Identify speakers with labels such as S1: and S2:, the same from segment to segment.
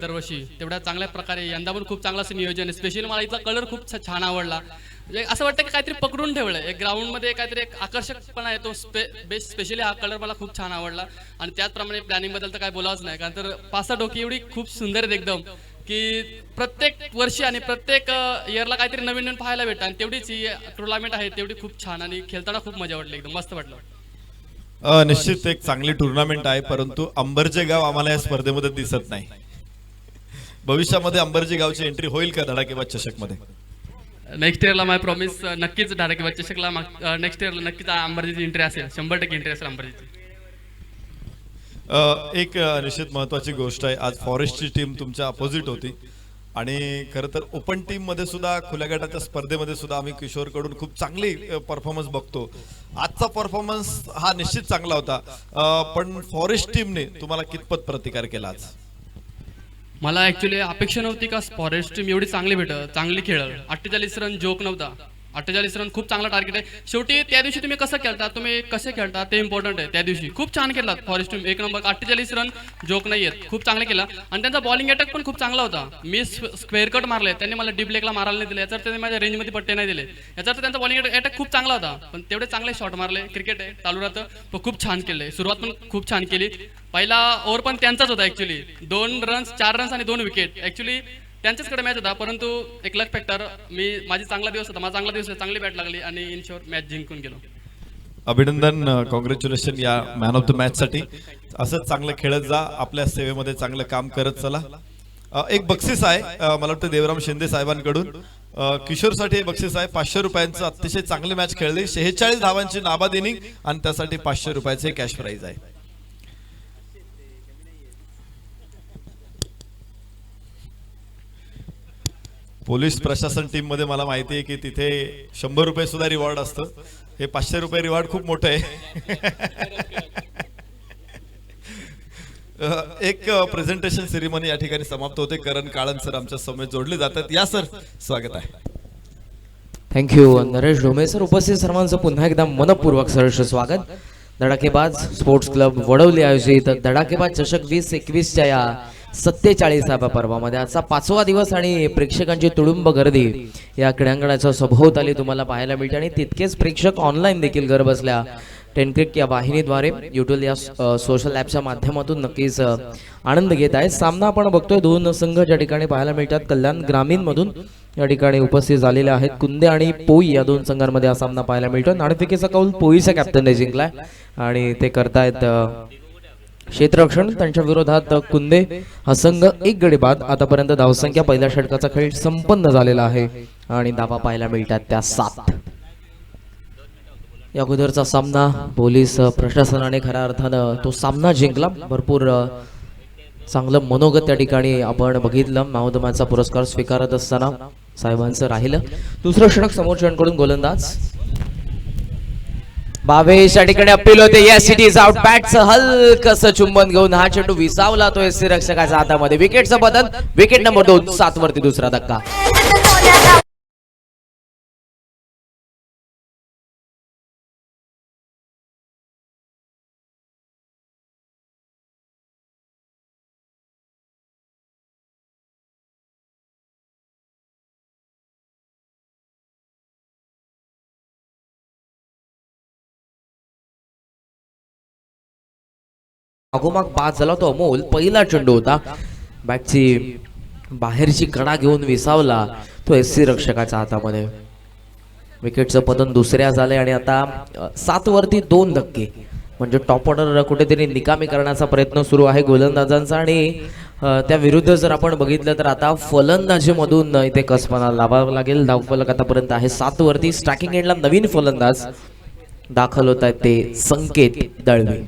S1: दरवर्षी तेवढ्या चांगल्या प्रकारे यंदा पण खूप चांगलं असं नियोजन आहे. स्पेशली मला इथला कलर खूप छान आवडला. म्हणजे असं वाटतं की काहीतरी पकडून ठेवलं आहे. एक ग्राउंडमध्ये काहीतरी एक आकर्षकपणा आहे तो स्पेशली हा कलर मला खूप छान आवडला. आणि त्याचप्रमाणे प्लॅनिंगबद्दल तर काय बोलावंच नाही, कारण तर 5-6 डोकी एवढी खूप सुंदर आहेत एकदम, की प्रत्येक वर्षी आणि प्रत्येक इयरला काहीतरी नवीन नवीन पाहायला भेटतं. आणि तेवढीच ही टुर्नामेंट आहे तेवढी खूप छान आणि खेळताना खूप मजा वाटली, एकदम मस्त वाटलं.
S2: निश्चित एक चांगली टुर्नामेंट आहे, परंतु अंबरचे गाव आम्हाला या स्पर्धेमध्ये दिसत नाही. भविष्यामध्ये अंबरजी गावची एंट्री होईल का धडाकेबाज चषक मध्ये?
S1: नेक्स्ट इयरला माय प्रॉमिस नक्कीच धडाकेबाज चषकला नेक्स्ट इयरला नक्कीच अंबरजीची एंट्री असेल, 100% एंट्री असेल अंबरजीची.
S2: एक निश्चित महत्वाची गोष्ट आहे, आज फॉरेस्टची टीम तुमच्या अपोजिट होती आणि खरं तर ओपन टीम मध्ये सुद्धा खुल्या गटाच्या स्पर्धेमध्ये सुद्धा आम्ही किशोरकडून खूप चांगली परफॉर्मन्स बघतो. आजचा परफॉर्मन्स हा निश्चित चांगला होता, पण फॉरेस्ट टीमने तुम्हाला कितपत प्रतिकार केला आज?
S1: मला ऍक्च्युली अपेक्षा नव्हती का फॉरेस्ट टीम एवढी चांगली खेळल. 48 रन जोक नव्हता. 48 रन खूप चांगला टार्गेट आहे. शेवटी त्या दिवशी तुम्ही कसे खेळता ते इम्पॉर्टंट आहे. त्या दिवशी खूप छान खेळला फॉरेस्ट टीम, एक नंबर. 48 रन जोक नाही आहेत, खूप चांगले केला. आणि त्यांचा बॉलिंग अटॅक पण खूप चांगला होता. मी स्क्वेअर कट मारले, त्यांनी मला डीप लेगला मारायला नाही दिले, याचा त्यांनी माझ्या रेंजमध्ये पट्टे नाही दिले, याचा त्यांचा बॉलिंग अटॅक खूप चांगला होता. पण तेवढे चांगले शॉट मारले. क्रिकेट आहे, चालू राहतं. पण खूप छान केलंय, सुरुवात पण खूप छान केली. पहिला ओव्हर पण त्यांचाच होता ऍक्च्युली. 2 रन्स, 4 रन्स आणि 2 विकेट. ऍक्च्युली त्यांच्याचकडे मॅच होता, परंतु एक लक फॅक्टर, माझा चांगला दिवस होता, चांगली बॅट लागली आणि इन शॉर्ट मॅच जिंकून गेलो.
S2: अभिनंदन, कॉंग्रॅच्युलेशन या मॅन ऑफ द मॅच साठी. असंच चांगलं खेळत जा, आपल्या सेवेमध्ये चांगलं काम करत चला. एक बक्षीस आहे, मला वाटतं देवराम शिंदे साहेबांकडून किशोरसाठी बक्षीस आहे 500 रुपयांचं. अतिशय चांगली मॅच खेळली, 46 धावांची नाबाद इनिंग आणि त्यासाठी 500 रुपयाचे कॅश प्राइज आहे. पोलीस प्रशासन टीम मध्ये मला माहिती आहे की तिथे 100 रुपये सुद्धा रिवॉर्ड असतं. हे 500 रुपये रिवॉर्ड खूप मोठं आहे. एक प्रेझेंटेशन सेरेमनी या ठिकाणी समाप्त होते. करण काळन सर आमच्या समोर जोडले जातात. या सर, स्वागत आहे.
S3: Thank you Naresh Dhome sir. उपस्थित सर्वांचं पुन्हा एकदा मनपूर्वक सहर्ष स्वागत. धडाकेबाज स्पोर्ट्स क्लब वडवली आयोजित धडाकेबाज चषक 2021च्या या 47व्या पर्वामध्ये आजचा 5वा दिवस आणि प्रेक्षकांची तुडुंब गर्दी या क्रीडांगणाच्या सभोवताली तुम्हाला पाहायला मिळते. आणि तितकेच प्रेक्षक ऑनलाईन देखील घर बसल्या टेनक्रिक या वाहिनीद्वारे युट्यूब या सोशल ॲपच्या माध्यमातून नक्कीच आनंद घेत आहेत. सामना आपण बघतोय, 2 संघ ज्या ठिकाणी पाहायला मिळतात. कल्याण ग्रामीण मधून या ठिकाणी उपस्थित झालेले आहेत कुंदे आणि पोई या 2 संघांमध्ये हा सामना पाहायला मिळतो. नाणेफेकीचा कौल पोईच्या कॅप्टनने जिंकलाय आणि ते करतायत क्षेत्ररक्षण. त्यांच्या विरोधात कुंदे हा संघ 1 गडी बाद. आतापर्यंत धावसंख्या पहिल्या षटकाचा खेळ संपन्न झालेला आहे आणि धावा पाहायला मिळतात त्या 7. या अगोदरचा सामना पोलीस प्रशासनाने खऱ्या अर्थानं तो सामना जिंकला. भरपूर चांगलं मनोगत त्या ठिकाणी आपण बघितलं. महोदमाचा पुरस्कार स्वीकारत असताना साहेबांचं राहिलं. दुसरं षटक समोरच्यांकडून गोलंदाज बावेश या ठिकाणी अपील होते. Yes it is out. बॅटचं हलकसं चुंबन घेऊन हा चेंडू विसावला तो एससी रक्षकाच्या हातामध्ये. विकेटचं बदल, विकेट नंबर 2, 7 वरती दुसरा धक्का. मागोमाग बाद झाला तो अमोल. पहिला चेंडू होता, बॅटची बाहेरची कडा घेऊन विसावला तो एससी रक्षकाच्या हातामध्ये. विकेटचं पतन दुसऱ्या झाले आणि आता 7 वरती 2 धक्के, म्हणजे टॉप ऑर्डर कुठेतरी निकामी करण्याचा प्रयत्न सुरू आहे गोलंदाजांचा. आणि त्या विरुद्ध जर आपण बघितलं तर आता फलंदाजीमधून इथे कसपणा लावावा लागेल. धावफलक आतापर्यंत आहे 7 वरती. स्ट्रायकिंग एंडला नवीन फलंदाज दाखल होत आहेत, ते संकेत दळवे.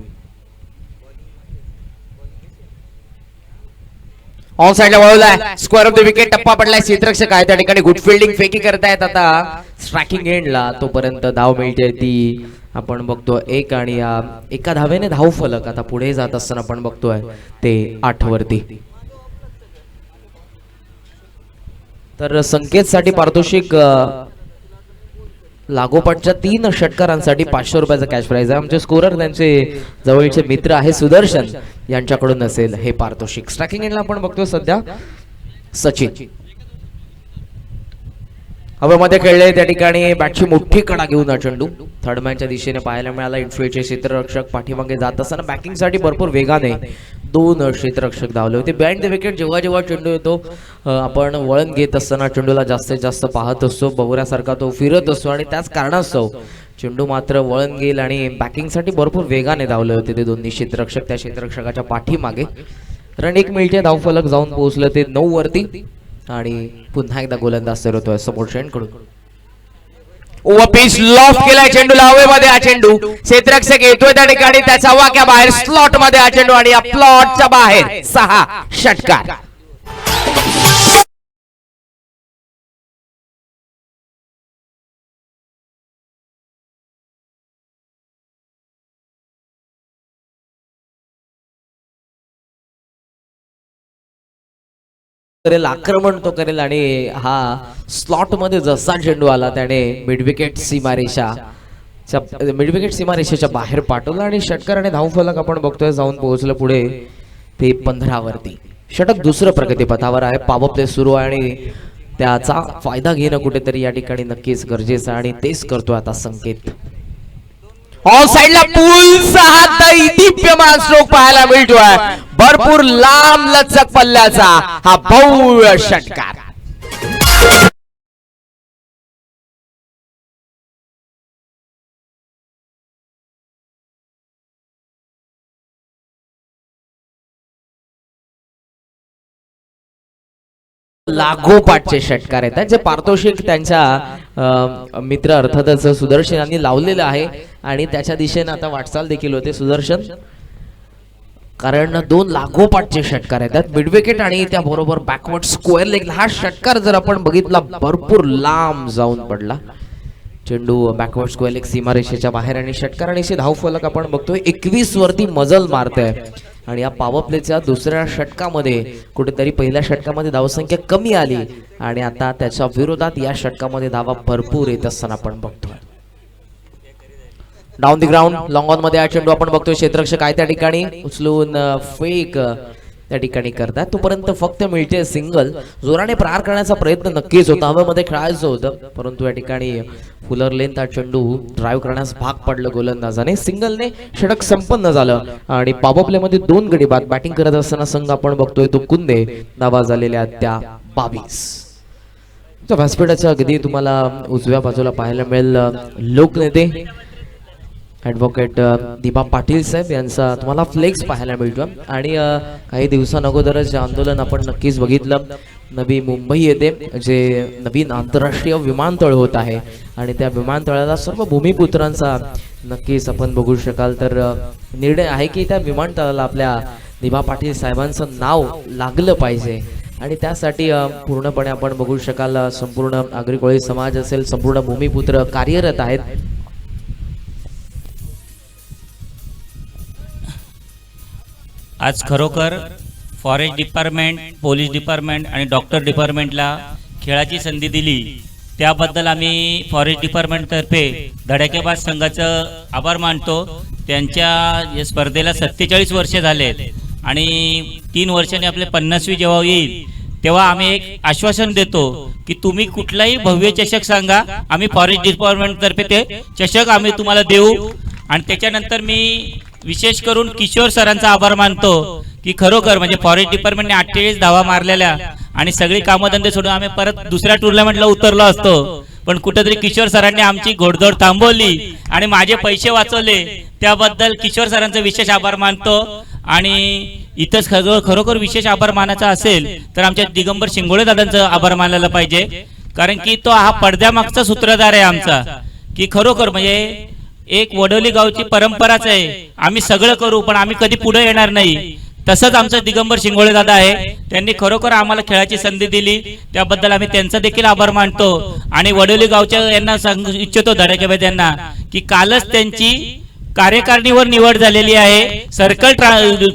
S3: ऑन साइडला वळवलाय, स्क्वेअर ऑफ द विकेट. टप्पा पडलाय, क्षेत्ररक्षक आहे त्या ठिकाणी. गुड फिल्डिंग, फेकी करतायत आता स्ट्रायकिंग एंडला. तोपर्यंत धाव मिळते ती आपण बघतो 1 आणि या 1 धावेने धाव फलक आता पुढे जात असताना आपण बघतोय ते 8 वरती. तर संकेत साठी पारितोषिक लागोपाठच्या 3 षटकारांसाठी 500 रुपयाचा कॅश प्राइज आहे. आमचे स्कोरर त्यांचे जवळचे मित्र आहे सुदर्शन यांच्याकडून असेल हे पारितोषिक. स्ट्रायकिंग एंडला आपण बघतो सध्या सचिन हवेमध्ये खेळले, त्या ठिकाणी बॅटची मोठी कडा घेऊन हा चेंडू थर्ड मॅनच्या दिशेने पाहायला मिळाला. इन्फिल्डचे क्षेत्ररक्षक पाठीमागे जात असताना बॅटिंगसाठी भरपूर वेगाने 2 क्षेत्ररक्षक धावले होते. बिहाइंड द विकेट जेव्हा जेव्हा चेंडू येतो आपण वळण घेत असताना चेंडूला जास्तीत जास्त पाहत असतो, बगुऱ्यासारखा तो फिरत असतो आणि त्याच कारणास्तव चेंडू मात्र वळण घेईल आणि बॅटिंगसाठी भरपूर वेगाने धावले होते ते दोन्ही क्षेत्ररक्षक. त्या क्षेत्ररक्षकाच्या पाठीमागे रन 1 मिनिटे धावफलक जाऊन पोहोचलं ते 9 वरती आणि पुन्हा एकदा गोलंदाज तयार होतोय समोर कडून.
S4: ओव्हर पिच लॉफ्ट केलाय चेंडूला हवेमध्ये. हा चेंडू क्षेत्ररक्षक येतोय त्या ठिकाणी त्याचा वाक्या बाहेर स्लॉट मध्ये हा चेंडू आणि या प्लॉटच्या बाहेर 6 षटकार.
S3: करेल, आक्रमण तो करेल आणि हा स्लॉट मध्ये जसा चेंडू आला त्याने मिडविकेट सीमारेषेच्या बाहेर पाठवला आणि षटकार आणि धावफलक आपण बघतोय जाऊन पोहोचलं पुढे ते 15 वरती. षटक दुसरं प्रगतीपथावर आहे. पॉवर प्ले सुरू आहे आणि त्याचा फायदा घेणं कुठेतरी या ठिकाणी नक्कीच गरजेचं आहे आणि तेच करतोय आता संकेत.
S4: ऑफ साइडला पूल दीप्यमान स्ट्रोक पाहायला मिळतोय. भरपूर लांब लचक पल्ल्याचा हा भव्य षटकार.
S3: लागोपाठचे षटकार आहेत जे पारितोषिक त्यांच्या मित्र अर्थातच सुदर्शन यांनी लावलेलं आहे आणि त्याच्या दिशेने आता वाटचाल देखील होते सुदर्शन, कारण 2 लागोपाठचे षटकार आहेत मिडविकेट आणि त्याबरोबर बॅकवर्ड स्क्वेअर लेग. हा षटकार जर आपण बघितला भरपूर लांब जाऊन पडला. चेंडू बॅकवर्ड स्क्वेअर लेग सीमारेषेच्या बाहेर आणि षटकार आणि धावफलक आपण बघतोय 21 वरती मजल मारतोय आणि या पॉवर प्लेच्या दुसऱ्या षटकामध्ये कुठेतरी पहिल्या षटकामध्ये धावसंख्या कमी आली आणि आता त्याच्या विरोधात या षटकामध्ये धावा भरपूर येत असताना आपण बघतोय. Down the ground long on मध्ये हा चेंडू आपण बघतोय क्षेत्ररक्षक आहे त्या ठिकाणी उचलून फेक त्या ठिकाणी करतात. तोपर्यंत फक्त मिळते सिंगल. जोराने प्रहार करण्याचा प्रयत्न नक्कीच होता, हवेमध्ये खेळायचं होतं, परंतु या ठिकाणी फुलर लेंथ हा चेंडू ड्राईव्ह करण्यास भाग पडलं गोलंदाजाने. सिंगलने षटक संपन्न झालं आणि पॉवर प्ले मध्ये 2 गडी बाद. बॅटिंग करत असताना संघ आपण बघतोय तो कुंदे, धावा झालेल्या त्या 22. व्यासपीठाच्या अगदी तुम्हाला उजव्या बाजूला पाहायला मिळेल लोकनेते ॲडव्होकेट दिबा पाटील साहेब यांचा तुम्हाला फ्लेक्स पाहायला मिळतो आणि काही दिवसांअगोदरच जे आंदोलन आपण नक्कीच बघितलं नवी मुंबई येथे जे नवीन आंतरराष्ट्रीय विमानतळ होत आहे आणि त्या विमानतळाला सर्व भूमिपुत्रांचा नक्कीच आपण बघू शकाल तर निर्णय आहे की त्या विमानतळाला आपल्या दिबा पाटील साहेबांचं नाव लागलं पाहिजे आणि त्यासाठी पूर्णपणे आपण बघू शकाल संपूर्ण आगरी कोळी समाज असेल, संपूर्ण भूमिपुत्र कार्यरत आहेत.
S5: आज खरोखर फॉरेस्ट डिपार्टमेंट, पोलीस डिपार्टमेंट आणि डॉक्टर डिपार्टमेंटला खेळाची संधी दिली त्याबद्दल आम्ही फॉरेस्ट डिपार्टमेंटतर्फे धडाकेबाज संघाचं आभार मानतो. त्यांच्या या स्पर्धेला 47 वर्षे झालेत आणि 3 वर्षांनी आपले 50वी जेव्हा येईल तेव्हा आम्ही एक आश्वासन देतो की तुम्ही कुठलाही भव्य चषक सांगा, आम्ही फॉरेस्ट डिपार्टमेंटतर्फे ते चषक आम्ही तुम्हाला देऊ. आणि त्याच्यानंतर मी विशेष करून किशोर सरांचा आभार मानतो की खरोखर म्हणजे फॉरेस्ट डिपार्टमेंटने 48 धावा मारलेल्या आणि सगळी कामधंदे सोडून आम्ही परत दुसऱ्या टुर्नामेंटला उतरलो असतो, पण कुठेतरी किशोर सरांनी आमची घोडदौड थांबवली आणि माझे पैसे वाचवले. त्याबद्दल किशोर सरांचा विशेष आभार मानतो. आणि इथंच खरोखर विशेष आभार मानायचा असेल तर आमच्या दिगंबर शिंगोळे दादांचा आभार मानायला पाहिजे, कारण की तो हा पडद्यामागचा सूत्रधार आहे आमचा. की खरोखर म्हणजे एक वडोली गावची परंपराच आहे, आम्ही सगळं करू पण आम्ही कधी पुढे येणार नाही. तसंच आमचं दिगंबर शिंगोळे दादा आहे, त्यांनी खरोखर आम्हाला खेळाची संधी दिली, त्याबद्दल आम्ही त्यांचा देखील आभार मानतो. आणि वडोली गावच्या यांना सांगू इच्छितो धडाकेबाज यांना की कालच त्यांची कार्यकारिणीवर निवड झालेली आहे. सर्कल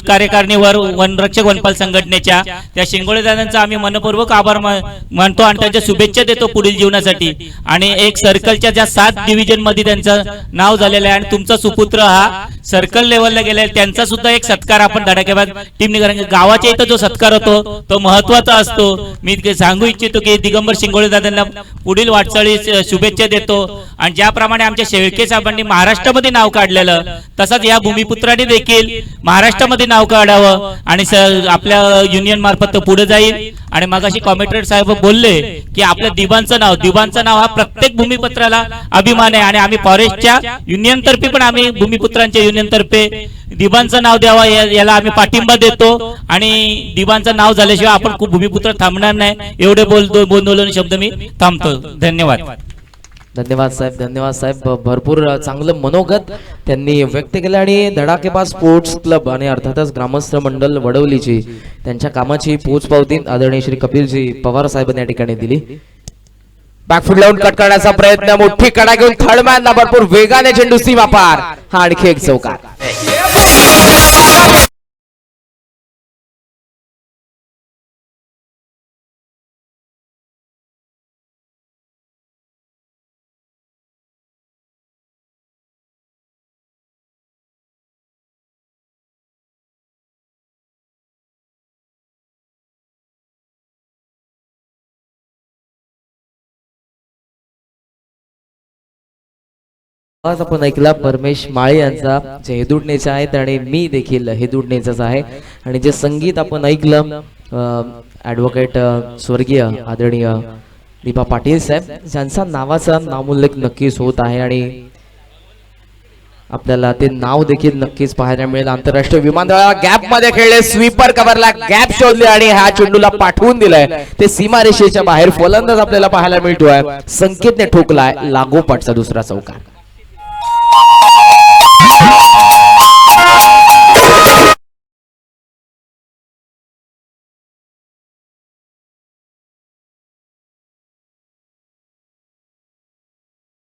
S5: कार्यकारिणीवर वनरक्षक वनपाल संघटनेच्या त्या शिंगोळे दादांचा आम्ही मनपूर्वक आभार मानतो आणि त्यांच्या शुभेच्छा देतो पुढील जीवनासाठी. आणि एक सर्कलच्या ज्या 7 डिव्हिजन मध्ये त्यांचं नाव झालेलं आहे आणि तुमचा सुपुत्र हा सर्कल लेवलला गेलाय, त्यांचा सुद्धा एक सत्कार आपण धडाकेबाज टीमने कारण गावाच्या इथं जो सत्कार होतो तो महत्वाचा असतो. मी सांगू इच्छितो की दिगंबर शिंगोळे दादांना पुढील वाटचाळीस शुभेच्छा देतो. आणि ज्याप्रमाणे आमच्या शेळके साहेबांनी महाराष्ट्रामध्ये नाव काढलेलं तसंच या भूमिपुत्रांनी देखील महाराष्ट्रामध्ये नाव काढावं आणि आपल्या युनियन मार्फत पुढे जाईल. आणि मगाशी कॉमेंटेटर साहेब बोलले की आपल्या दिबांचं नाव हा प्रत्येक भूमिपुत्राला अभिमान आहे आणि आम्ही फॉरेस्टच्या युनियन तर्फे पण आम्ही भूमिपुत्रांच्या युनियन तर्फे दिबांचं नाव द्यावा याला आम्ही पाठिंबा देतो. आणि दिबांचं नाव झाल्याशिवाय आपण खूप भूमिपुत्र थांबणार नाही. एवढे बोलून शब्द मी थांबतो. धन्यवाद.
S3: धन्यवाद साहेब. भरपूर चांगलं मनोगत त्यांनी व्यक्त केलं आणि धडाकेबाज स्पोर्ट्स क्लब आणि अर्थातच ग्रामस्थ मंडळ वडवलीची त्यांच्या कामाची पोचपावती आदरणीय श्री कपिलजी पवार साहेबांनी या ठिकाणी दिली.
S4: बॅकफुट लावून कट करण्याचा प्रयत्न, मोठी कडा घेऊन थर्डमॅनला भरपूर वेगाने चेंडू सीमा पार. हा आणखी एक चौकार.
S3: आज आपण ऐकला परमेश माळे यांचा जे हेदुडणेचे आहेत आणि मी देखील हेदुडणेचाच आहे. आणि जे संगीत आपण ऐकलं ॲडव्होकेट स्वर्गीय आदरणीय दीपा पाटील साहेब ज्यांचा नावाचा नामोल्लेख नक्कीच होत आहे आणि आपल्याला ते नाव देखील नक्कीच पाहायला मिळेल.
S4: आंतरराष्ट्रीय विमानतळाला गॅप मध्ये खेळले, स्वीपर कव्हरला गॅप शोधले आणि ह्या चेंडूला पाठवून दिलंय. ते सीमारेषेच्या बाहेर फलंदाज आपल्याला पाहायला मिळतोय. संकेतने ठोकलाय लागोपाठचा दुसरा चौकार.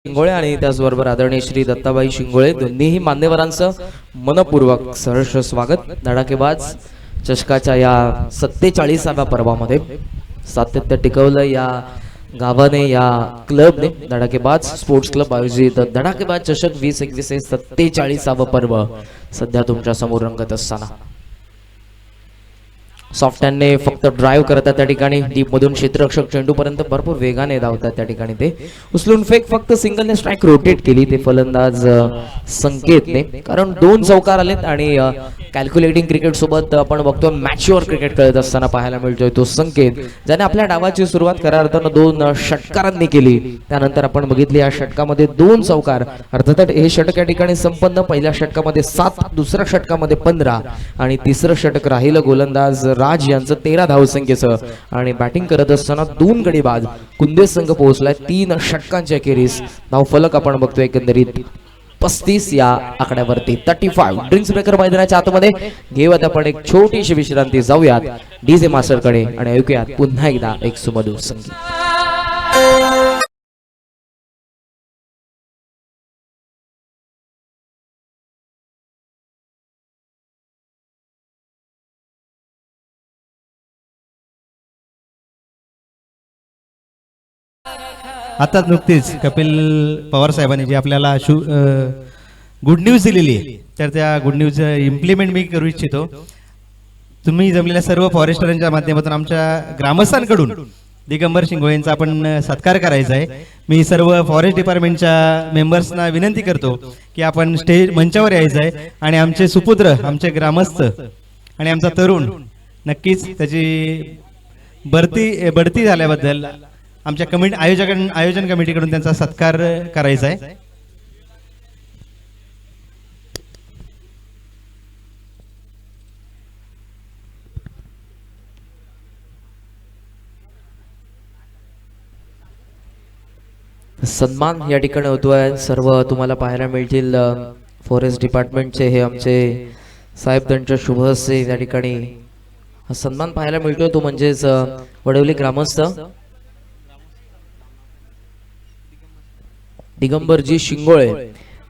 S3: शिंगोळे आणि त्याचबरोबर आदरणीय श्री दत्ताबाई शिंगोळे दोन्हीही मान्यवरांचं मनपूर्वक सहर्ष स्वागत. धडाकेबाज चषकाच्या या 47व्या पर्वामध्ये सातत्य टिकवलं या गावाने, या क्लबने. धडाकेबाज स्पोर्ट्स क्लब आयोजित धडाकेबाज चषक 2021 हे 47वं पर्व सध्या तुमच्या समोर रंगत असताना सॉफ्ट हँडने फक्त ड्राईव्ह करतात त्या ठिकाणी. डीप मधून क्षेत्ररक्षक चेंडूपर्यंत भरपूर वेगाने धावतात त्या ठिकाणी. ते उचलून फेक फक्त सिंगलने स्ट्राईक रोटेट केली ते फलंदाज संकेतने. कारण 2 चौकार आलेत आणि कॅल्क्युलेटिंग क्रिकेट सोबत आपण बघतो मॅच्युअर क्रिकेट खेळत असताना पाहायला मिळतोय तो संकेत, ज्याने आपल्या डावाची सुरुवात खऱ्या अर्थानं 2 षटकारांनी केली. त्यानंतर आपण बघितले या षटकामध्ये 2 चौकार. अर्थात हे षटक या ठिकाणी संपन्न. पहिल्या षटकामध्ये 7, दुसऱ्या षटकामध्ये 15 आणि तिसरं षटक राहिलं गोलंदाज राज यांचं 13 धावसंख्येचं. आणि बॅटिंग करत असताना 2 गडीबाज कुंदे संघ पोहोचलाय 3 षटकांच्या अखेरीस. धावफलक आपण बघतोय एकंदरीत 35 या आकड्यावरती 35. ड्रिंक्स ब्रेकर मैदानाच्या आतमध्ये घेऊयात आपण एक छोटीशी विश्रांती. जाऊयात डीजे मास्टर कडे आणि ऐकूयात पुन्हा एकदा एक सुमधुर संगीत.
S6: आता नुकतीच कपिल पवार साहेबांनी जी आपल्याला गुड न्यूज दिलेली आहे, तर त्या गुड न्यूज इम्प्लिमेंट मी करू इच्छितो. तुम्ही जमलेल्या सर्व फॉरेस्टरांच्या माध्यमातून आमच्या ग्रामस्थांकडून दिगंबर शिंगोळेंचा आपण सत्कार करायचा आहे. मी सर्व फॉरेस्ट डिपार्टमेंटच्या मेंबर्सना विनंती करतो की आपण स्टेज मंचावर यायचं आहे आणि आमचे सुपुत्र, आमचे ग्रामस्थ आणि आमचा तरुण नक्कीच त्याची बढती झाल्याबद्दल आमच्या आयोजन कमिटीकडून त्यांचा सत्कार करायचा आहे.
S3: सन्मान या ठिकाणी होतोय. सर्व तुम्हाला पाहायला मिळतील फॉरेस्ट डिपार्टमेंटचे हे आमचे साहेब, त्यांच्या शुभ हस्ते या ठिकाणी हा सन्मान पाहायला मिळतोय. तो म्हणजेच वडवली ग्रामस्थ दिगंबरजी शिंगोळे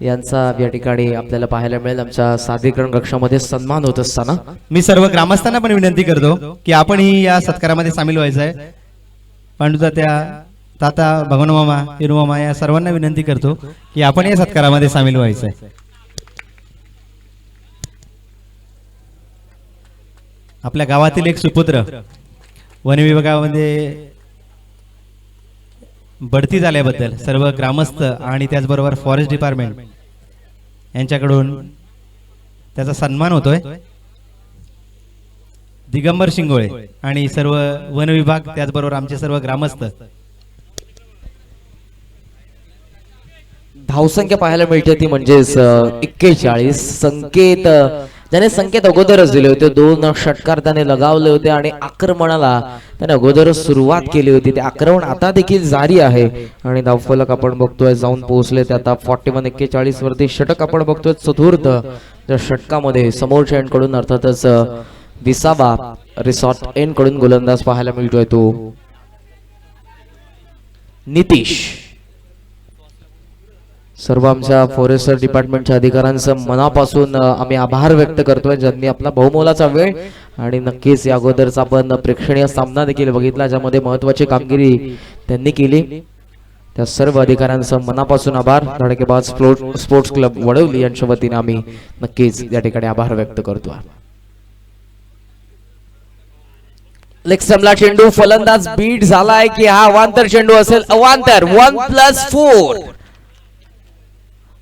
S3: यांचा या ठिकाणी आपल्याला पाहायला मिळेल आमच्या सादरीकरण कक्षामध्ये सन्मान होत असताना.
S6: मी सर्व ग्रामस्थांना पण विनंती करतो की आपणही या सत्कारामध्ये सामील व्हायचं आहे. पांडुतात्या, ताता, भगवान मामा, हिरू मामा या सर्वांना विनंती करतो की आपण या सत्कारामध्ये सामील व्हायचं आहे. आपल्या गावातील एक सुपुत्र वन विभागामध्ये बढती झाल्याबद्दल सर्व ग्रामस्थ आणि त्याचबरोबर फॉरेस्ट डिपार्टमेंट यांच्याकडून त्याचा सन्मान होतोय. दिगंबर शिंगोळे आणि सर्व वन विभाग त्याचबरोबर आमचे सर्व ग्रामस्थ.
S3: धावसंख्या पाहायला मिळते ती म्हणजेच 41. संकेत ज्याने संकेत अगोदरच दिले होते, 2 षटकार त्याने लगावले होते आणि आक्रमणाला त्याने अगोदरच सुरुवात केली होती. ते आक्रमण आता देखील जारी आहे आणि धावफलक आपण बघतोय जाऊन पोहोचले ते आता 41 वरती. षटक आपण बघतोय चतुर्थ, त्या षटकामध्ये समोरच्या एंड कडून अर्थातच विसावा रिसॉर्ट एंड कडून गोलंदाज पाहायला मिळतोय तो नितीश. सर्व आमच्या फॉरेस्टर डिपार्टमेंटच्या अधिकाऱ्यांचं मनापासून आम्ही आभार व्यक्त करतोय ज्यांनी आपला बहुमोलाचा वेळ आणि नक्कीच या अगोदरचा आपण प्रेक्षणीय सामना देखील बघितला ज्यामध्ये महत्वाची कामगिरी त्यांनी केली. त्या सर्व अधिकाऱ्यांचं मनापासून आभार. धडकेबाज स्पोर्ट्स क्लब वडवली यांच्या वतीने आम्ही नक्कीच या ठिकाणी आभार व्यक्त करतोय. लेग स्टंपला चेंडू, फलंदाज बीट झालाय की हा अवांतर चेंडू असेल? अवांतर. 1+4.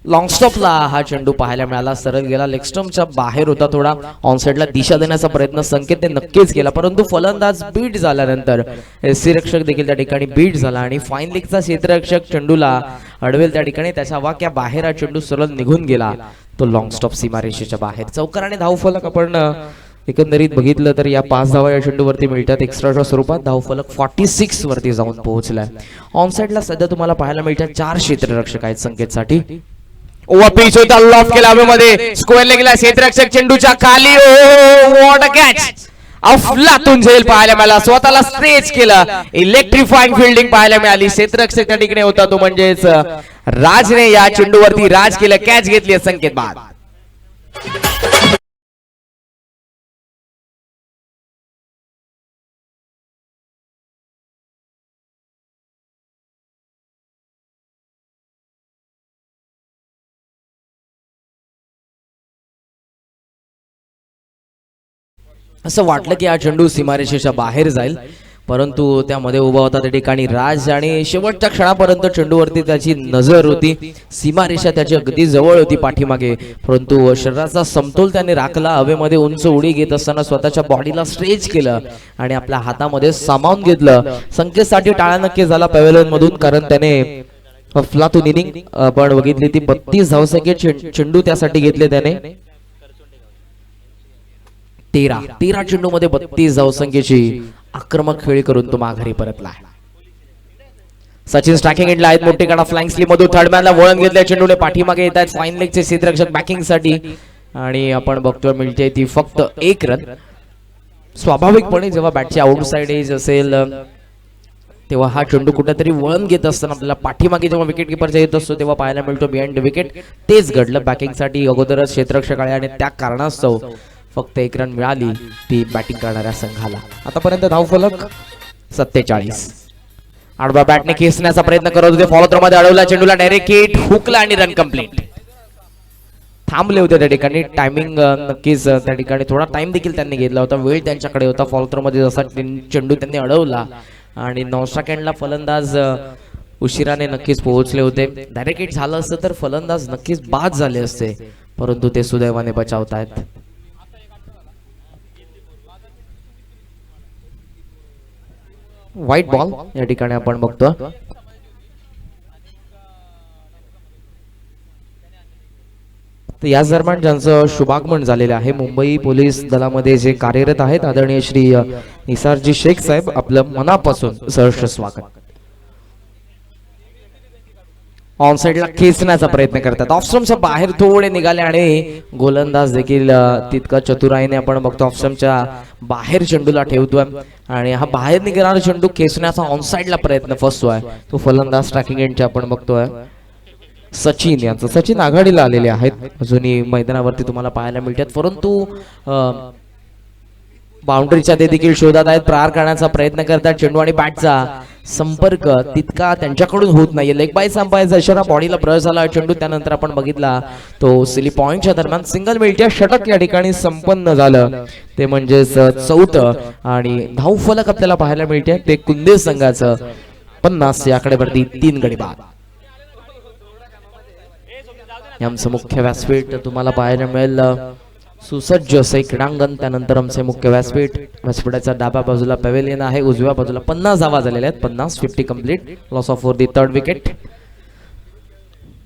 S3: लॉंग स्टॉपला हा चेंडू पाहायला मिळाला, सरळ गेला, लेग स्टंपच्या बाहेर होता, थोडा ऑनसाइडला दिशा देण्याचा प्रयत्न संकेतने नक्कीच केला, परंतु फलंदाज बीट झाल्यानंतर क्षेत्ररक्षक देखील त्या ठिकाणी बीट झाला आणि फाईन लेगचा क्षेत्ररक्षक चेंडूला अडवेल त्या ठिकाणी त्याच्या वाक्या बाहेर हा चेंडू सरळ निघून गेला. तो लॉंग स्टॉप सीमारेषेच्या बाहेर. चौकार धावफलक आपण एकंदरीत बघितलं तर या 5 धावा या चेंडूवरती मिळतात एक्स्ट्राच्या स्वरूपात. धावफलक 46 वरती जाऊन पोहोचलाय. ऑनसाइडला सध्या तुम्हाला पाहायला मिळतात 4 क्षेत्ररक्षक आहेत संकेतसाठी.
S4: ओव्हर पिच होता, लॉफ केला हवेमध्ये, स्क्वेअरला गेला क्षेत्ररक्षक चेंडूच्या खाली. What a catch! अफलातून झेल पाहायला मिळाला, स्वतःला स्ट्रेच केलं, इलेक्ट्रिफाईंग फिल्डिंग पाहायला मिळाली. क्षेत्ररक्षक त्या ठिकाणी होता तो म्हणजेच राजने या चेंडूवरती राज केलं, कॅच घेतली संकेत बाद.
S3: असं वाटलं की हा चेंडू सीमारेषेच्या बाहेर जाईल, परंतु त्यामध्ये उभा होता त्या ठिकाणी राज आणि शेवटच्या क्षणापर्यंत चेंडूवरती त्याची नजर होती. सीमारेषा त्याची अगदी जवळ होती पाठीमागे, परंतु शरीराचा समतोल त्याने राखला. हवेमध्ये उंच उडी घेत असताना स्वतःच्या बॉडीला स्ट्रेच केलं आणि आपल्या हातामध्ये सामावून घेतलं. संकेतसाठी टाळा नक्की झाला पॅव्हेलियन मधून, कारण त्याने अफलातून इनिंग आपण बघितली ती 32 धावसंख्येचे चेंडू त्यासाठी घेतले त्याने. 13 चेंडू मध्ये 32 धावसंख्येची आक्रमक खेळी करून तो माघारी परतला. सचिन स्ट्रायकिंग एंडला आहेत, मोठी काढा फ्लाइंग स्लिप मधून थर्ड मॅनला वळण घेतल्या चेंडूने पाठीमागे येत आहेत फाईन लेगचे क्षेत्ररक्षक बॅकिंग साठी आणि आपण बघतोय मिळते ती फक्त 1 रन. स्वाभाविकपणे जेव्हा बॅटची आउटसाइड एज असेल तेव्हा हा चेंडू कुठेतरी वळण घेत असताना आपल्याला पाठीमागे जेव्हा विकेट किपरचा येत असतो तेव्हा पाहायला मिळतो बिहाइंड विकेट. तेच घडलं, बॅकिंग साठी अगोदरच क्षेत्ररक्षक आले आणि त्या कारणास्तव फक्त 1 रन मिळाली ती बॅटिंग करणाऱ्या संघाला. आतापर्यंत धावफलक 47. आडवा बॅटने खेचण्याचा प्रयत्न करत होते, फॉलो थ्रो मध्ये अडवला चेंडूला, डायरेक्ट हिट, हुकला आणि रन कंप्लीट. थांबले होते त्या ठिकाणी, टायमिंग नक्कीच त्या ठिकाणी थोडा टाइम देखील त्यांनी घेतला होता, वेळ त्यांच्याकडे होता. फॉलो थ्रो मध्ये जसा चेंडू त्यांनी अडवला आणि 9 सेकंडला फलंदाज उशिराने नक्कीच पोहोचले होते. डायरेक्ट हिट झालं असतं तर फलंदाज नक्कीच बाद झाले असते, परंतु ते सुदैवाने बचावतायत. व्हाईट बॉल या ठिकाणी आपण बघतो. तर याच दरम्यान ज्यांचं शुभागमन झालेलं आहे, मुंबई पोलीस दलामध्ये जे कार्यरत आहेत आदरणीय श्री निसारजी शेख साहेब, आपलं मनापासून सहर्ष स्वागत. ऑन साइडला खेचण्याचा प्रयत्न करतात, ऑफ स्टंपच्या बाहेर थोडे निघाले आणि गोलंदाज देखील तितका चतुराईने आपण बघतो ऑफ स्टंपच्या बाहेर चेंडूला ठेवतोय आणि हा बाहेर निघणारा चेंडू खेचण्याचा ऑन साइडला प्रयत्न फसतोय. तो फलंदाज ट्रॅकिंग एंडचे आपण बघतोय सचिन यांचं. सचिन आघाडीला आलेले आहेत, अजूनही मैदानावरती तुम्हाला पाहायला मिळतात, परंतु बाउंड्रीच्या ते देखील शोधात आहेत, प्रहार करण्याचा प्रयत्न करतात. चेंडू आणि बॅटचा संपर्क तितका त्यांच्याकडून होत नाही. लेग बाय संपायचा इशारा, बॉडीला ब्रश झाला चेंडू. त्यानंतर आपण बघितला तो सिली पॉइंटच्या दरम्यान सिंगल मिळते. षटक या ठिकाणी संपन्न झालं, ते म्हणजेच चौथं. आणि धावफलक आपल्याला पाहायला मिळते ते कुंदे संघाचं 50 या आकड्यावरती 3 गडी बाद. आमचं मुख्य व्यासपीठ तुम्हाला पाहायला मिळेल सुसज्ज असे क्रीडांगण. त्यानंतर आमचे मुख्य व्यासपीठाच्या डाव्या बाजूला पॅव्हेलियन आहे, उजव्या बाजूला 50 धावा झालेल्या आहेत. 50 complete, loss of for the third wicket.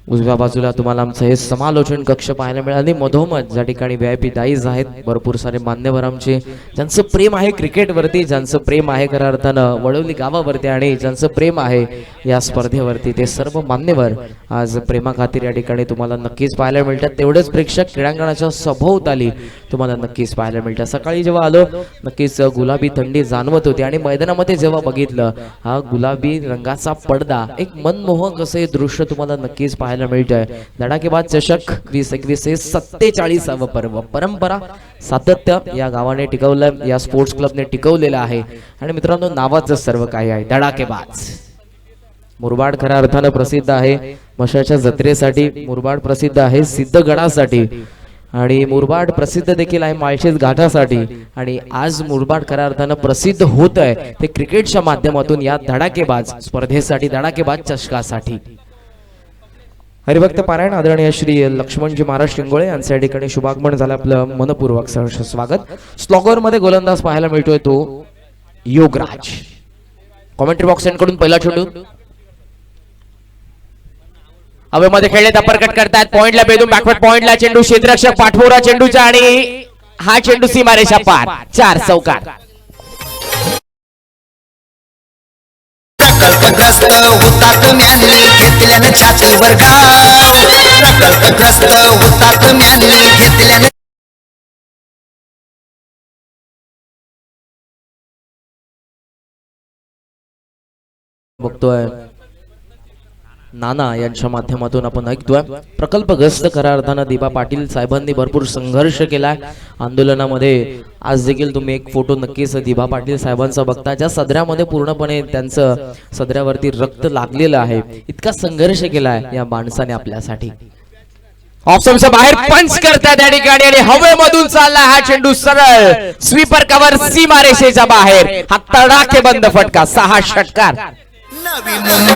S3: उजव्या बाजूला तुम्हाला आमचं हे समालोचन कक्ष पाहायला मिळेल आणि मधोमध ज्या ठिकाणी VIP दाईज आहेत, भरपूर सारे मान्यवर आमचे, ज्यांचं प्रेम आहे क्रिकेटवरती, ज्यांचं प्रेम आहे खऱ्या अर्थानं वडवली गावावरती आणि ज्यांचं प्रेम आहे या स्पर्धेवरती, ते सर्व मान्यवर आज प्रेमाखातीर या ठिकाणी तुम्हाला नक्कीच पाहायला मिळतात. तेवढेच प्रेक्षक क्रीडांगणाच्या सभोवताली तुम्हाला नक्कीच पाहायला मिळतात. सकाळी जेव्हा आलो नक्कीच गुलाबी थंडी जाणवत होती आणि मैदानामध्ये जेव्हा बघितलं हा गुलाबी रंगाचा पडदा, एक मनमोहक असे दृश्य तुम्हाला नक्कीच पाहायला मिळतंय. धडाकेबाज चषक 2021 हे 47वे पर्व. परंपरा सातत्य या गावाने टिकवलं, या स्पोर्ट्स क्लबने टिकवलेलं आहे. आणि मित्रांनो नावाचं सर्व काही आहे धडाकेबाज. मुरबाड खऱ्या अर्थानं प्रसिद्ध आहे मशाच्या जत्रेसाठी, मुरबाड प्रसिद्ध आहे सिद्धगडासाठी आणि मुरबाड प्रसिद्ध देखील आहे माळशेज घाटासाठी. आणि आज मुरबाड खऱ्या अर्थानं प्रसिद्ध होत आहे ते क्रिकेटच्या माध्यमातून या धडाकेबाज स्पर्धेसाठी, धडाकेबाज चषकासाठी. हरिभक्त पारायण आदरणीय श्री लक्ष्मणजी महाराज शिंगोळे यांच्या ठिकाणी शुभागमन झालं. आपलं मनपूर्वक सहर्ष स्वागत. स्लॉगर मध्ये गोलंदाज पाहायला मिळतोय तो योगराज. कॉमेंट्री बॉक्स कडून पहिला चेंडू
S4: हवेमध्ये खेळले, अपरकट करतात, पॉइंटला बेदून बॅकवर्ड पॉइंटला चेंडू, क्षेत्ररक्षक पाठपोरा चेंडूचा आणि हा चेंडू सीमारेषा पार. 4 चौकार.
S7: प्रकल्पग्रस्त हुतात्म्यांनी घेतल्यानं छातीवर घाव. प्रकल्पग्रस्त हुतात्म्यांनी घेतल्यानं
S3: बघतोय नाना यांच्या माध्यमातून आपण ऐकतोय. प्रकल्पग्रस्त खऱ्या अर्थानं दिबा पाटील साहेबांनी भरपूर संघर्ष केलाय आंदोलनामध्ये. आज देखील तुम्ही एक फोटो नक्कीच दिबा पाटील साहेबांचा बघता, ज्या सदऱ्यामध्ये पूर्णपणे त्यांचं सदऱ्यावरती रक्त लागलेलं आहे. इतका संघर्ष केलाय या माणसाने आपल्यासाठी.
S4: ऑप्शनच्या बाहेर पंच करतात या ठिकाणी आणि हवेमधून चालला हा चेंडू सरळ स्वीपर कव्हर सीमारेषेच्या बाहेर. हा तडाखेबंद फटका. 6 षटकार.
S7: नवी मुंबई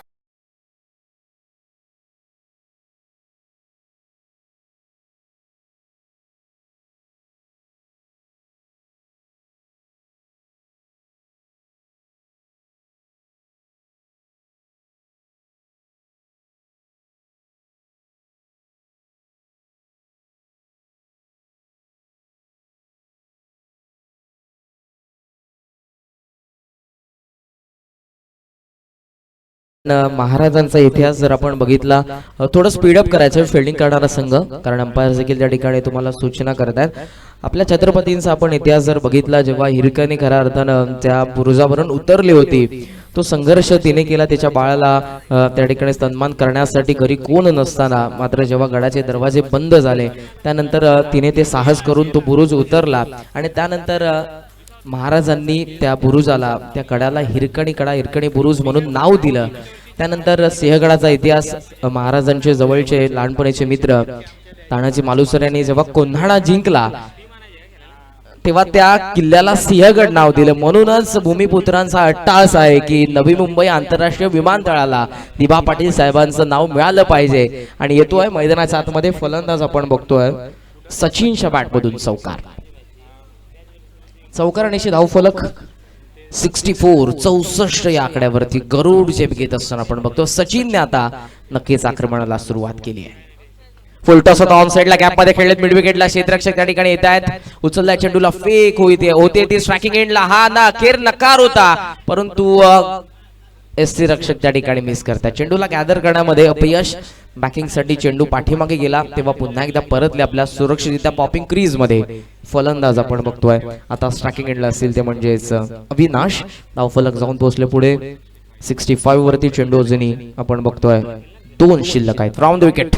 S3: महाराजांचा इतिहास जर आपण बघितला, थोडं स्पीडअप करायचं फिल्डिंग करणारा संघ, कारण अंपायर देखील त्या ठिकाणी तुम्हाला सूचना करतात. आपल्या छत्रपतींचा आपण इतिहास जर बघितला, जेव्हा हिरकणी खऱ्या अर्थानं त्या बुरुजावरून उतरली होती, तो संघर्ष तिने केला त्याच्या बाळाला त्या ठिकाणी सन्मान करण्यासाठी घरी कोण नसताना. मात्र जेव्हा गडाचे दरवाजे बंद झाले त्यानंतर तिने ते साहस करून तो बुरुज उतरला आणि त्यानंतर महाराजांनी त्या बुरुजाला, त्या कड्याला हिरकणी बुरुज म्हणून नाव दिलं. त्यानंतर सिंहगडाचा इतिहास, महाराजांचे जवळचे लहानपणीचे मित्र तानाजी मालुसरे यांनी जेव्हा कोल्हाडा जिंकला तेव्हा त्या किल्ल्याला सिंहगड नाव दिलं. म्हणूनच भूमिपुत्रांचा अट्टाहास आहे की नवी मुंबई आंतरराष्ट्रीय विमानतळाला दिबा पाटील साहेबांचं नाव मिळालं पाहिजे. आणि येतोय मैदानाच्या आतमध्ये फलंदाज आपण बघतोय सचिनच्या बॅटमधून चौकार आणि धावफलक 64 या आकड्यावरती गरुड झेप घेत असताना आपण बघतो सचिनने आता नक्कीच आक्रमणाला सुरुवात केली आहे.
S4: फुलटॉस होता ऑन साइडला, गॅप मध्ये खेळलेत, मिड विकेटला क्षेत्ररक्षक त्या ठिकाणी येत आहेत. उचलल्या चेंडूला फेक होते ती स्ट्रायकिंग एंडला. हा ना केर नकार होता, परंतु एसटी रक्षक त्या ठिकाणी मिस करतात. चेंडूला गॅदर करण्यामध्ये अपयश. बॅकिंगसाठी चेंडू पाठीमागे गेला तेव्हा पुन्हा एकदा परतले आपल्या सुरक्षितरित्या पॉपिंग क्रीज मध्ये. फलंदाज आपण बघतोय आता स्ट्रायकिंग एंडला असतील ते म्हणजेच अविनाश. धावफलक जाऊन पोहोचले पुढे 65 वरती. चेंडू अजूनही आपण बघतोय
S3: 2 शिल्लक आहेत. From the wicket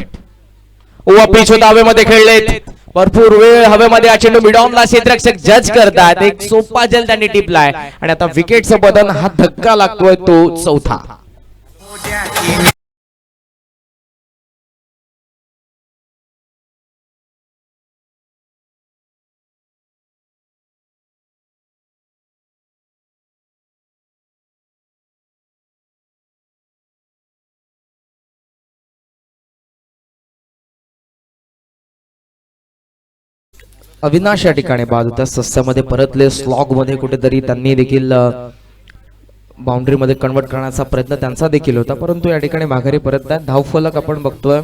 S4: over pitch होता, हवेमध्ये खेळलेत भरपूर वेळ हवेमध्ये हा चेंडू मिडॉनला क्षेत्ररक्षक जज करतात. एक सोपा जल त्यांनी टिपलाय आणि आता विकेटचं बदन, हा धक्का लागतोय तो चौथा.
S3: अविनाश या ठिकाणी बाद होत्या सस्यामध्ये परतले. स्लॉग मध्ये कुठेतरी त्यांनी देखील बाउंड्री मध्ये कन्वर्ट करण्याचा प्रयत्न त्यांचा देखील होता, परंतु या ठिकाणी माघारी परततात. धावफलक आपण बघतोय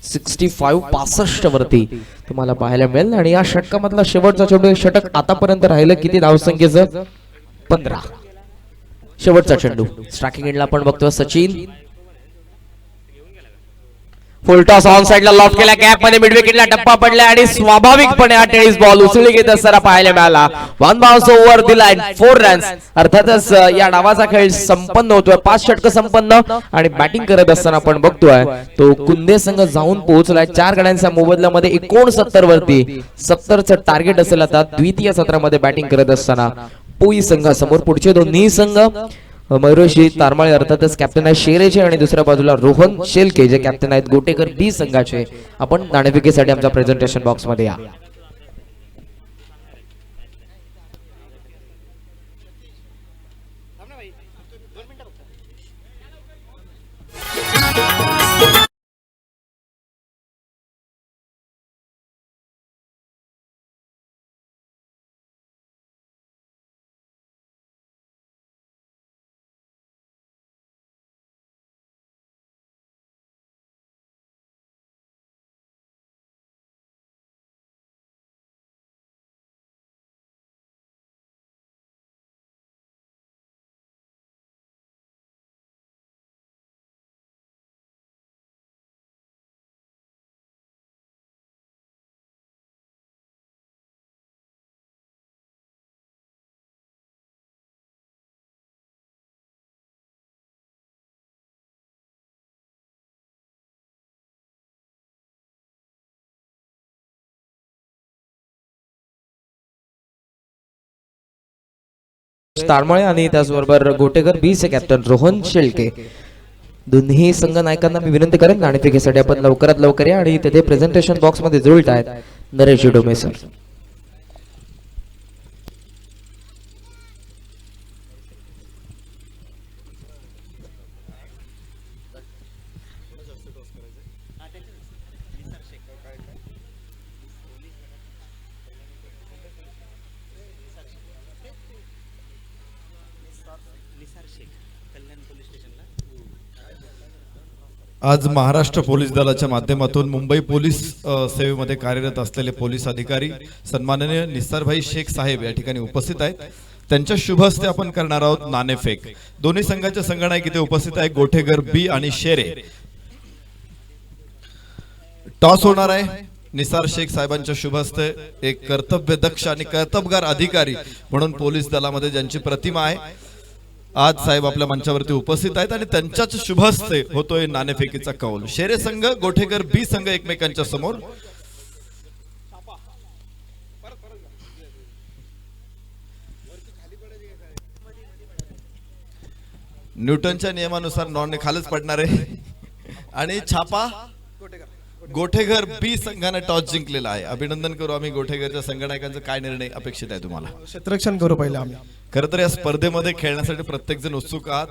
S3: 65 वरती तुम्हाला पाहायला मिळेल. आणि या षटकामधला शेवटचा चेंडू, षटक आतापर्यंत राहिलं किती धावसंख्येचं? 15. शेवटचा चेंडू स्ट्रायकिंग एंडला आपण बघतोय सचिन.
S4: फुलटॉस ऑन साइडला लॉफ्ट केला, गॅप मध्ये मिड विकेटला टप्पा पडला आणि स्वाभाविकपणे हा टेनिस बॉल उसळी घेत असताना पाहायला मिळाला. 1 बाउन्स ओव्हर दिला 4 रन्स. अर्थातच या डावाचा खेळ संपन्न होतोय, 5 षटक संपन्न. आणि बॅटिंग करत असताना आपण बघतोय तो कुंदे संघ जाऊन पोहोचलाय 4 गड्यांच्या मोबदल्यामध्ये 69 वरती. 70चं टार्गेट असेल आता द्वितीय सत्रामध्ये बॅटिंग करत असताना पुई संघासमोर. पुढचे दोन्ही संघ मयुरेशी तारमाळे अर्थातच कॅप्टन आहे शेरेचे, आणि दुसऱ्या बाजूला रोहन शेलके जे कॅप्टन आहेत गोटेकर बी संघाचे. आपण नाणेफेकीसाठी आमच्या प्रेझेंटेशन बॉक्स मध्ये या. तारमाळे आणि त्याचबरोबर गोटेकर बी चे कॅप्टन रोहन शेळके दोन्ही संघ नायकांना मी विनंती करेन नाणेफेकीसाठी आपण लवकरात लवकर या आणि तिथे प्रेझेंटेशन बॉक्स मध्ये जुळत आहेत नरेश डोमे सर.
S2: आज महाराष्ट्र पोलीस दलाच्या माध्यमातून मुंबई पोलीस सेवेमध्ये कार्यरत असलेले पोलीस अधिकारी सन्माननीय निसारभाई शेख साहेब या ठिकाणी उपस्थित आहेत. त्यांच्या शुभ हस्ते आपण करणार आहोत नाणेफेक. दोन्ही संघाचे संघनायक इथे उपस्थित आहे, गोठेकर बी आणि शेरे. टॉस होणार आहे निसार शेख साहेबांच्या शुभ हस्ते. एक कर्तव्यदक्ष आणि कर्तबगार अधिकारी म्हणून पोलीस दलामध्ये ज्यांची प्रतिमा आहे आज साहेब आपल्या मंचावरती उपस्थित आहेत आणि त्यांच्याच शुभ हस्ते होतोय नाणेफेकीचा कौल. शेरे संघ गोठेकर बी संघ एकमेकांच्या समोर. न्यूटनच्या नियमानुसार नॉन खालच पडणार आहे आणि छापा गोठेघर बी संघाने टॉस जिंकलेला आहे. अभिनंदन करू आम्ही गोठेघरच्या संघनायकांचा. काय निर्णय अपेक्षित आहे तुम्हाला?
S8: क्षेत्ररक्षण करू पहिले आम्ही.
S2: खरं तर या स्पर्धेमध्ये खेळण्यासाठी प्रत्येक जण उत्सुक आहात.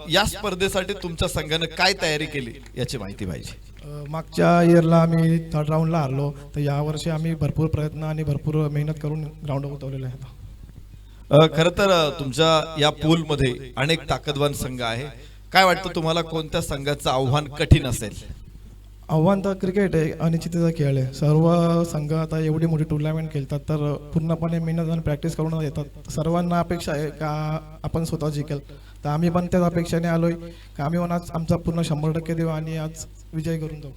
S2: या स्पर्धेसाठी तुमच्या संघाने काय तयारी केली याची माहिती पाहिजे.
S8: मागच्या इयरला आम्ही 3rd राऊंडला हरलो, तर यावर्षी आम्ही भरपूर प्रयत्न आणि भरपूर मेहनत करून ग्राउंड उतरलेले आहे.
S2: खरं तर तुमच्या या पूल मध्ये अनेक ताकदवान संघ आहे. काय वाटतं तुम्हाला कोणत्या संघाचं आव्हान कठीण असेल?
S8: आव्हान तर क्रिकेट आहे, अनिश्चिततेचा खेळ आहे. सर्व संघ आता एवढी मोठी टुर्नामेंट खेळतात तर पूर्णपणे मेहनत आणि प्रॅक्टिस करून येतात. सर्वांना अपेक्षा आहे का आपण स्वतः जिंकेल, तर आम्ही पण त्याच अपेक्षाने आलोय का आम्ही पण आज आमचा पूर्ण 100% देऊ आणि आज विजय करून जाऊ.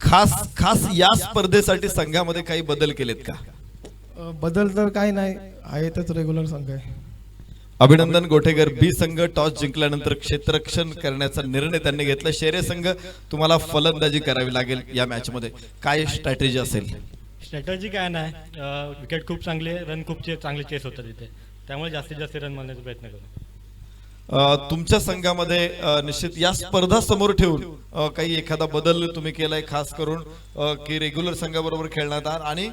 S2: खास या स्पर्धेसाठी संघामध्ये काही बदल केलेत का?
S8: बदल तर काही नाही, आहे तेच रेग्युलर संघ आहे.
S2: अभिनंदन गोठेकर. बी संघ टॉस जिंकल्यानंतर क्षेत्ररक्षण करण्याचा निर्णय त्यांनी घेतला. शेरे संघ तुम्हाला फलंदाजी करावी लागेल या मॅच मध्ये, काय स्ट्रॅटेजी असेल?
S9: स्ट्रॅटर्जी काय नाही, विकेट खूप चांगले, रन खूप चांगले चेस होतात इथे, त्यामुळे जास्तीत जास्त रन मारण्याचा प्रयत्न करू.
S2: तुमच्या संघामध्ये निश्चित या स्पर्धा समोर ठेवून काही एखादा बदल तुम्ही केलाय, खास करून की रेग्युलर संघाबरोबर खेळण्यात आणि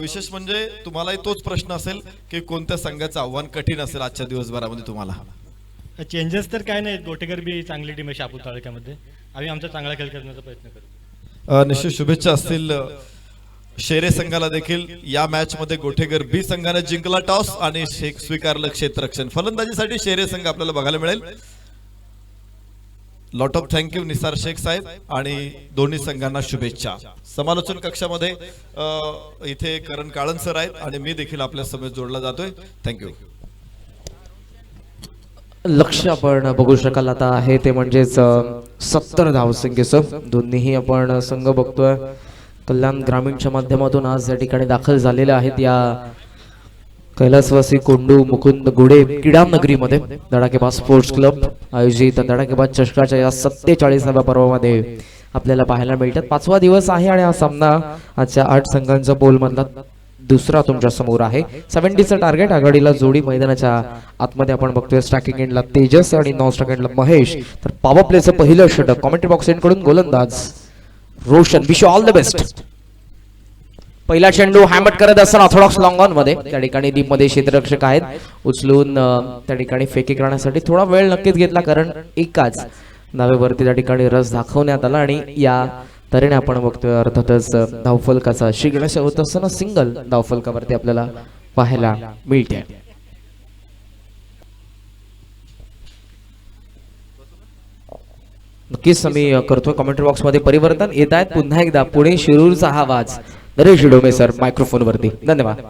S2: विशेष म्हणजे तुम्हालाही तोच प्रश्न असेल की कोणत्या संघाचं आव्हान कठीण असेल आजच्या दिवसभरामध्ये तुम्हाला?
S9: चेंजेस तर काय नाहीत, गोटेकर बी चांगली टीम आहे शापूर तालुक्यामध्ये, आम्ही आमचा चांगला खेळ करण्याचा प्रयत्न करू.
S2: निश्चित शुभेच्छा असतील शेरे संघाला देखील. या मॅच मध्ये गोठेकर बी संघाने जिंकला टॉस आणि स्वीकारलं क्षेत्ररक्षण. फलंदाजीसाठी शेरे संघ आपल्याला बघायला मिळेल. Lot of thank you Nisar Shaikh saheb आणि दोन्ही संघांना शुभेच्छा. समालोचन कक्षामध्ये इथे करण काळन सर आहेत आणि मी देखील आपल्या समेत जोडला जातोय. थँक्यू.
S3: लक्ष आपण बघू शकाल आता आहे ते म्हणजेच 70 धावसंख्येचं. दोन्हीही आपण संघ बघतोय कल्याण ग्रामीणच्या माध्यमातून आज या ठिकाणी दाखल झालेले आहेत या कैलासवासी कोंडू मुकुंद गुडे क्रीडा नगरीमध्ये. धडाकेबाज स्पोर्ट्स क्लब आयोजित धडाकेबाज चषकाच्या या 47व्या पर्वामध्ये आपल्याला पाहायला मिळतात. 5वा दिवस आहे आणि हा सामना आजच्या 8 संघांचा पोल मधला दुसरा तुमच्या समोर आहे. 70चं टार्गेट. आघाडीला जोडी मैदानाच्या आतमध्ये आपण बघतोय स्ट्रायकिंग एंडला तेजस आणि नॉन स्ट्रायकिंग एंडला महेश. तर पॉवर प्लेचं पहिलं षटक कॉमेंट्री बॉक्स एंडकडून गोलंदाज Roshan. Wish all the best. पहिला चेंडू हॅमट करत असताना ऑर्थोडॉक्स लॉंग ऑन मध्ये त्या ठिकाणी डीप मध्ये क्षेत्ररक्षक आहेत, उचलून त्या ठिकाणी फेकी करण्यासाठी थोडा वेळ नक्कीच घेतला कारण एकाच धावेवरती त्या ठिकाणी रस दाखवण्यात आला आणि या तऱ्हेने आपण बघतोय अर्थातच धावफलकाचा शिकण्यास होत असताना सिंगल धावफलकावरती आपल्याला पाहायला मिळते. नक्कीच आम्ही करतोय कमेंट बॉक्स मध्ये परिवर्तन येत आहेत. पुन्हा एकदा पुणे शिरूरचा हा आवाज नरेश डोमे सर मायक्रोफोन वरती. धन्यवाद.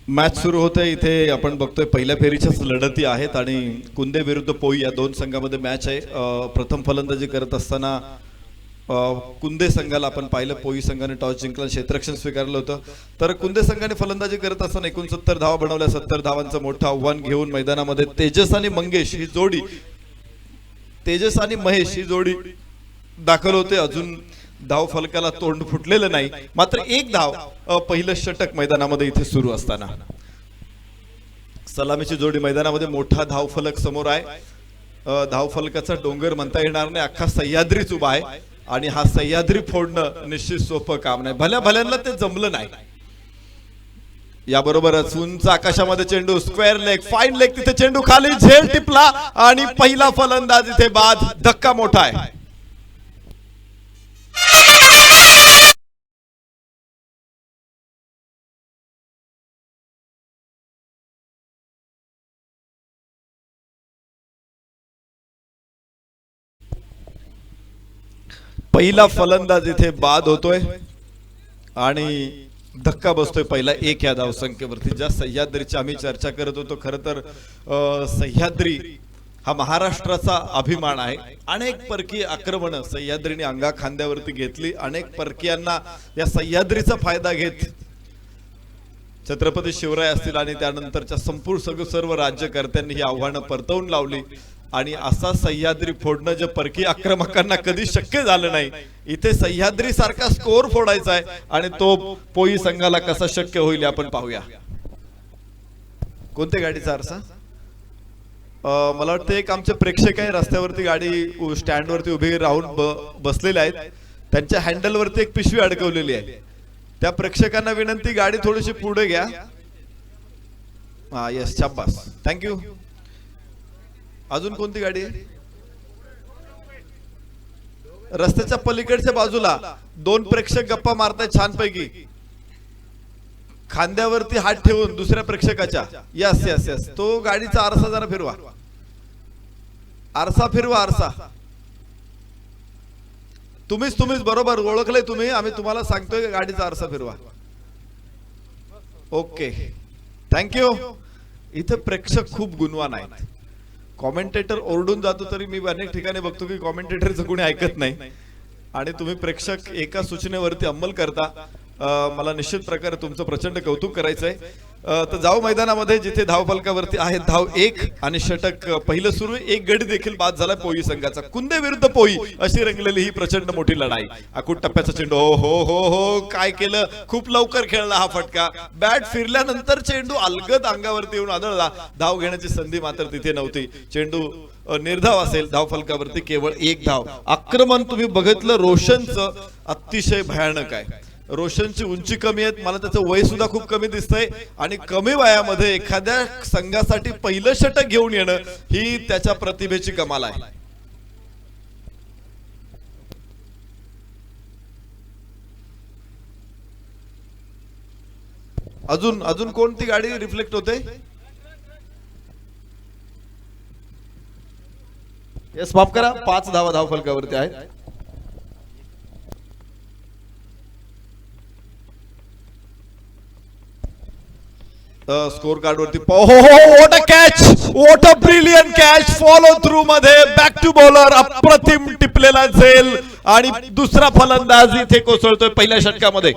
S2: मॅच सुरू होते. इथे आपण बघतोय पहिल्या फेरीच्याच लढती आहेत आणि कुंदे विरुद्ध पोई या दोन संघामध्ये मॅच आहे. प्रथम फलंदाजी करत असताना कुंदे संघाला आपण पाहिलं, पोई संघाने टॉस जिंकला, क्षेत्ररक्षण स्वीकारलं होतं. तर कुंदे संघाने फलंदाजी करत असताना 69 धावा बनवल्या. 70 धावांचं मोठं आव्हान घेऊन मैदानामध्ये तेजस आणि मंगेश ही जोडी, तेजस आणि महेश ही जोडी दाखल होते. अजून धाव फलकाला तोंड फुटलेलं नाही. मात्र एक धाव पहिलं षटक मैदानामध्ये इथे सुरू असताना सलामीची जोडी मैदानामध्ये, मोठा धाव फलक समोर आहे. धाव फलकाचा डोंगर म्हणता येणार नाही, अख्खा सह्याद्रीच उभा आहे आणि हा सह्याद्री फोडणं निश्चित सोपं काम नाही. भल्या भल्यांना ते जमलं नाही. याबरोबरच उंच आकाशामध्ये चेंडू, स्क्वेअर लेग, फाईन लेग, तिथे चेंडू खाली झेल टिपला आणि पहिला फलंदाज इथे बाद. धक्का मोठा आहे. पहिला फलंदाज इथे बाद होतोय आणि धक्का बसतोय पहिला 1 या धावसंख्येवरती. ज्या सह्याद्रीची आम्ही चर्चा करत होतो, खरं तर सह्याद्री हा महाराष्ट्राचा अभिमान आहे. अनेक परकीय आक्रमण सह्याद्रीने अंगा खांद्यावरती घेतली. अनेक परकीयांना या सह्याद्रीचा फायदा घेत छत्रपती शिवराय असतील आणि त्यानंतरच्या संपूर्ण सर्व राज्यकर्त्यांनी ही आव्हानं परतवून लावली आणि असा सह्याद्री फोडणं जे परकीय आक्रमकांना कधी शक्य झालं नाही, इथे सह्याद्री सारखा स्कोर फोडायचा आहे आणि तो पोई संघाला कसा शक्य होईल आपण पाहूया. कोणत्या गाडीचा आरसा? मला वाटतं एक आमचे प्रेक्षक आहे, रस्त्यावरती गाडी स्टँडवरती उभे राहून बसलेले आहेत. त्यांच्या हँडलवरती एक पिशवी अडकवलेली आहे. त्या प्रेक्षकांना विनंती, गाडी थोडीशी पुढे घ्या. हा यस, शाबास, थँक्यू. अजून कोणती गाडी आहे? रस्त्याच्या पलीकडच्या बाजूला 2 प्रेक्षक गप्पा मारतायत छानपैकी, खांद्यावरती हात ठेवून दुसऱ्या प्रेक्षकाच्या. यस यस यस, तो गाडीचा आरसा जरा फिरवा, आरसा फिरवा, आरसा. तुम्हीच बरोबर ओळखलंय तुम्ही, आम्ही तुम्हाला सांगतोय गाडीचा आरसा फिरवा. Okay, thank you. इथे प्रेक्षक खूप गुणवान आहेत. कॉमेंटेटर ओरडून जातो तरी मी अनेक ठिकाणी बघतो की कॉमेंटेटरचं कोणी ऐकत नाही आणि तुम्ही प्रेक्षक एका सूचनेवरती अंमल करता. मला निश्चित प्रकारे तुमचं प्रचंड कौतुक करायचंय. तर जाऊ मैदानामध्ये जिथे धावफलकावरती आहेत धाव 1 आणि षटक पहिलं सुरू. एक गडी देखील बाद झाला पोई संघाचा. कुंदे विरुद्ध पोई अशी रंगलेली ही प्रचंड मोठी लढाई. आकुट टप्प्याचा चेंडू. हो हो हो काय केलं, खूप लवकर खेळला हा फटका. बॅट फिरल्यानंतर चेंडू अलगद अंगावरती येऊन आदळला. धाव घेण्याची संधी मात्र तिथे नव्हती. चेंडू निर्धाव असेल. धावफलकावरती केवळ 1 धाव. आक्रमण तुम्ही बघितलं रोशनचं अतिशय भयानक आहे. रोशनची उंची कमी आहे, मला त्याचं वय सुद्धा खूप कमी दिसतंय आणि कमी वयामध्ये एखाद्या संघासाठी पहिलं षटक घेऊन येणं ही त्याच्या प्रतिभेची कमाल आहे. अजून कोणती गाडी रिफ्लेक्ट होते? येस माफ करा, 5 धावा धावफलकावरती आहेत. स्कोर कार्ड वरती what a catch, what a brilliant catch. Follow through मध्ये बॅक टू बॉलर अप्रतिम टिपलेला झेल आणि दुसरा फलंदाज इथे कोसळतोय पहिल्या षटकामध्ये.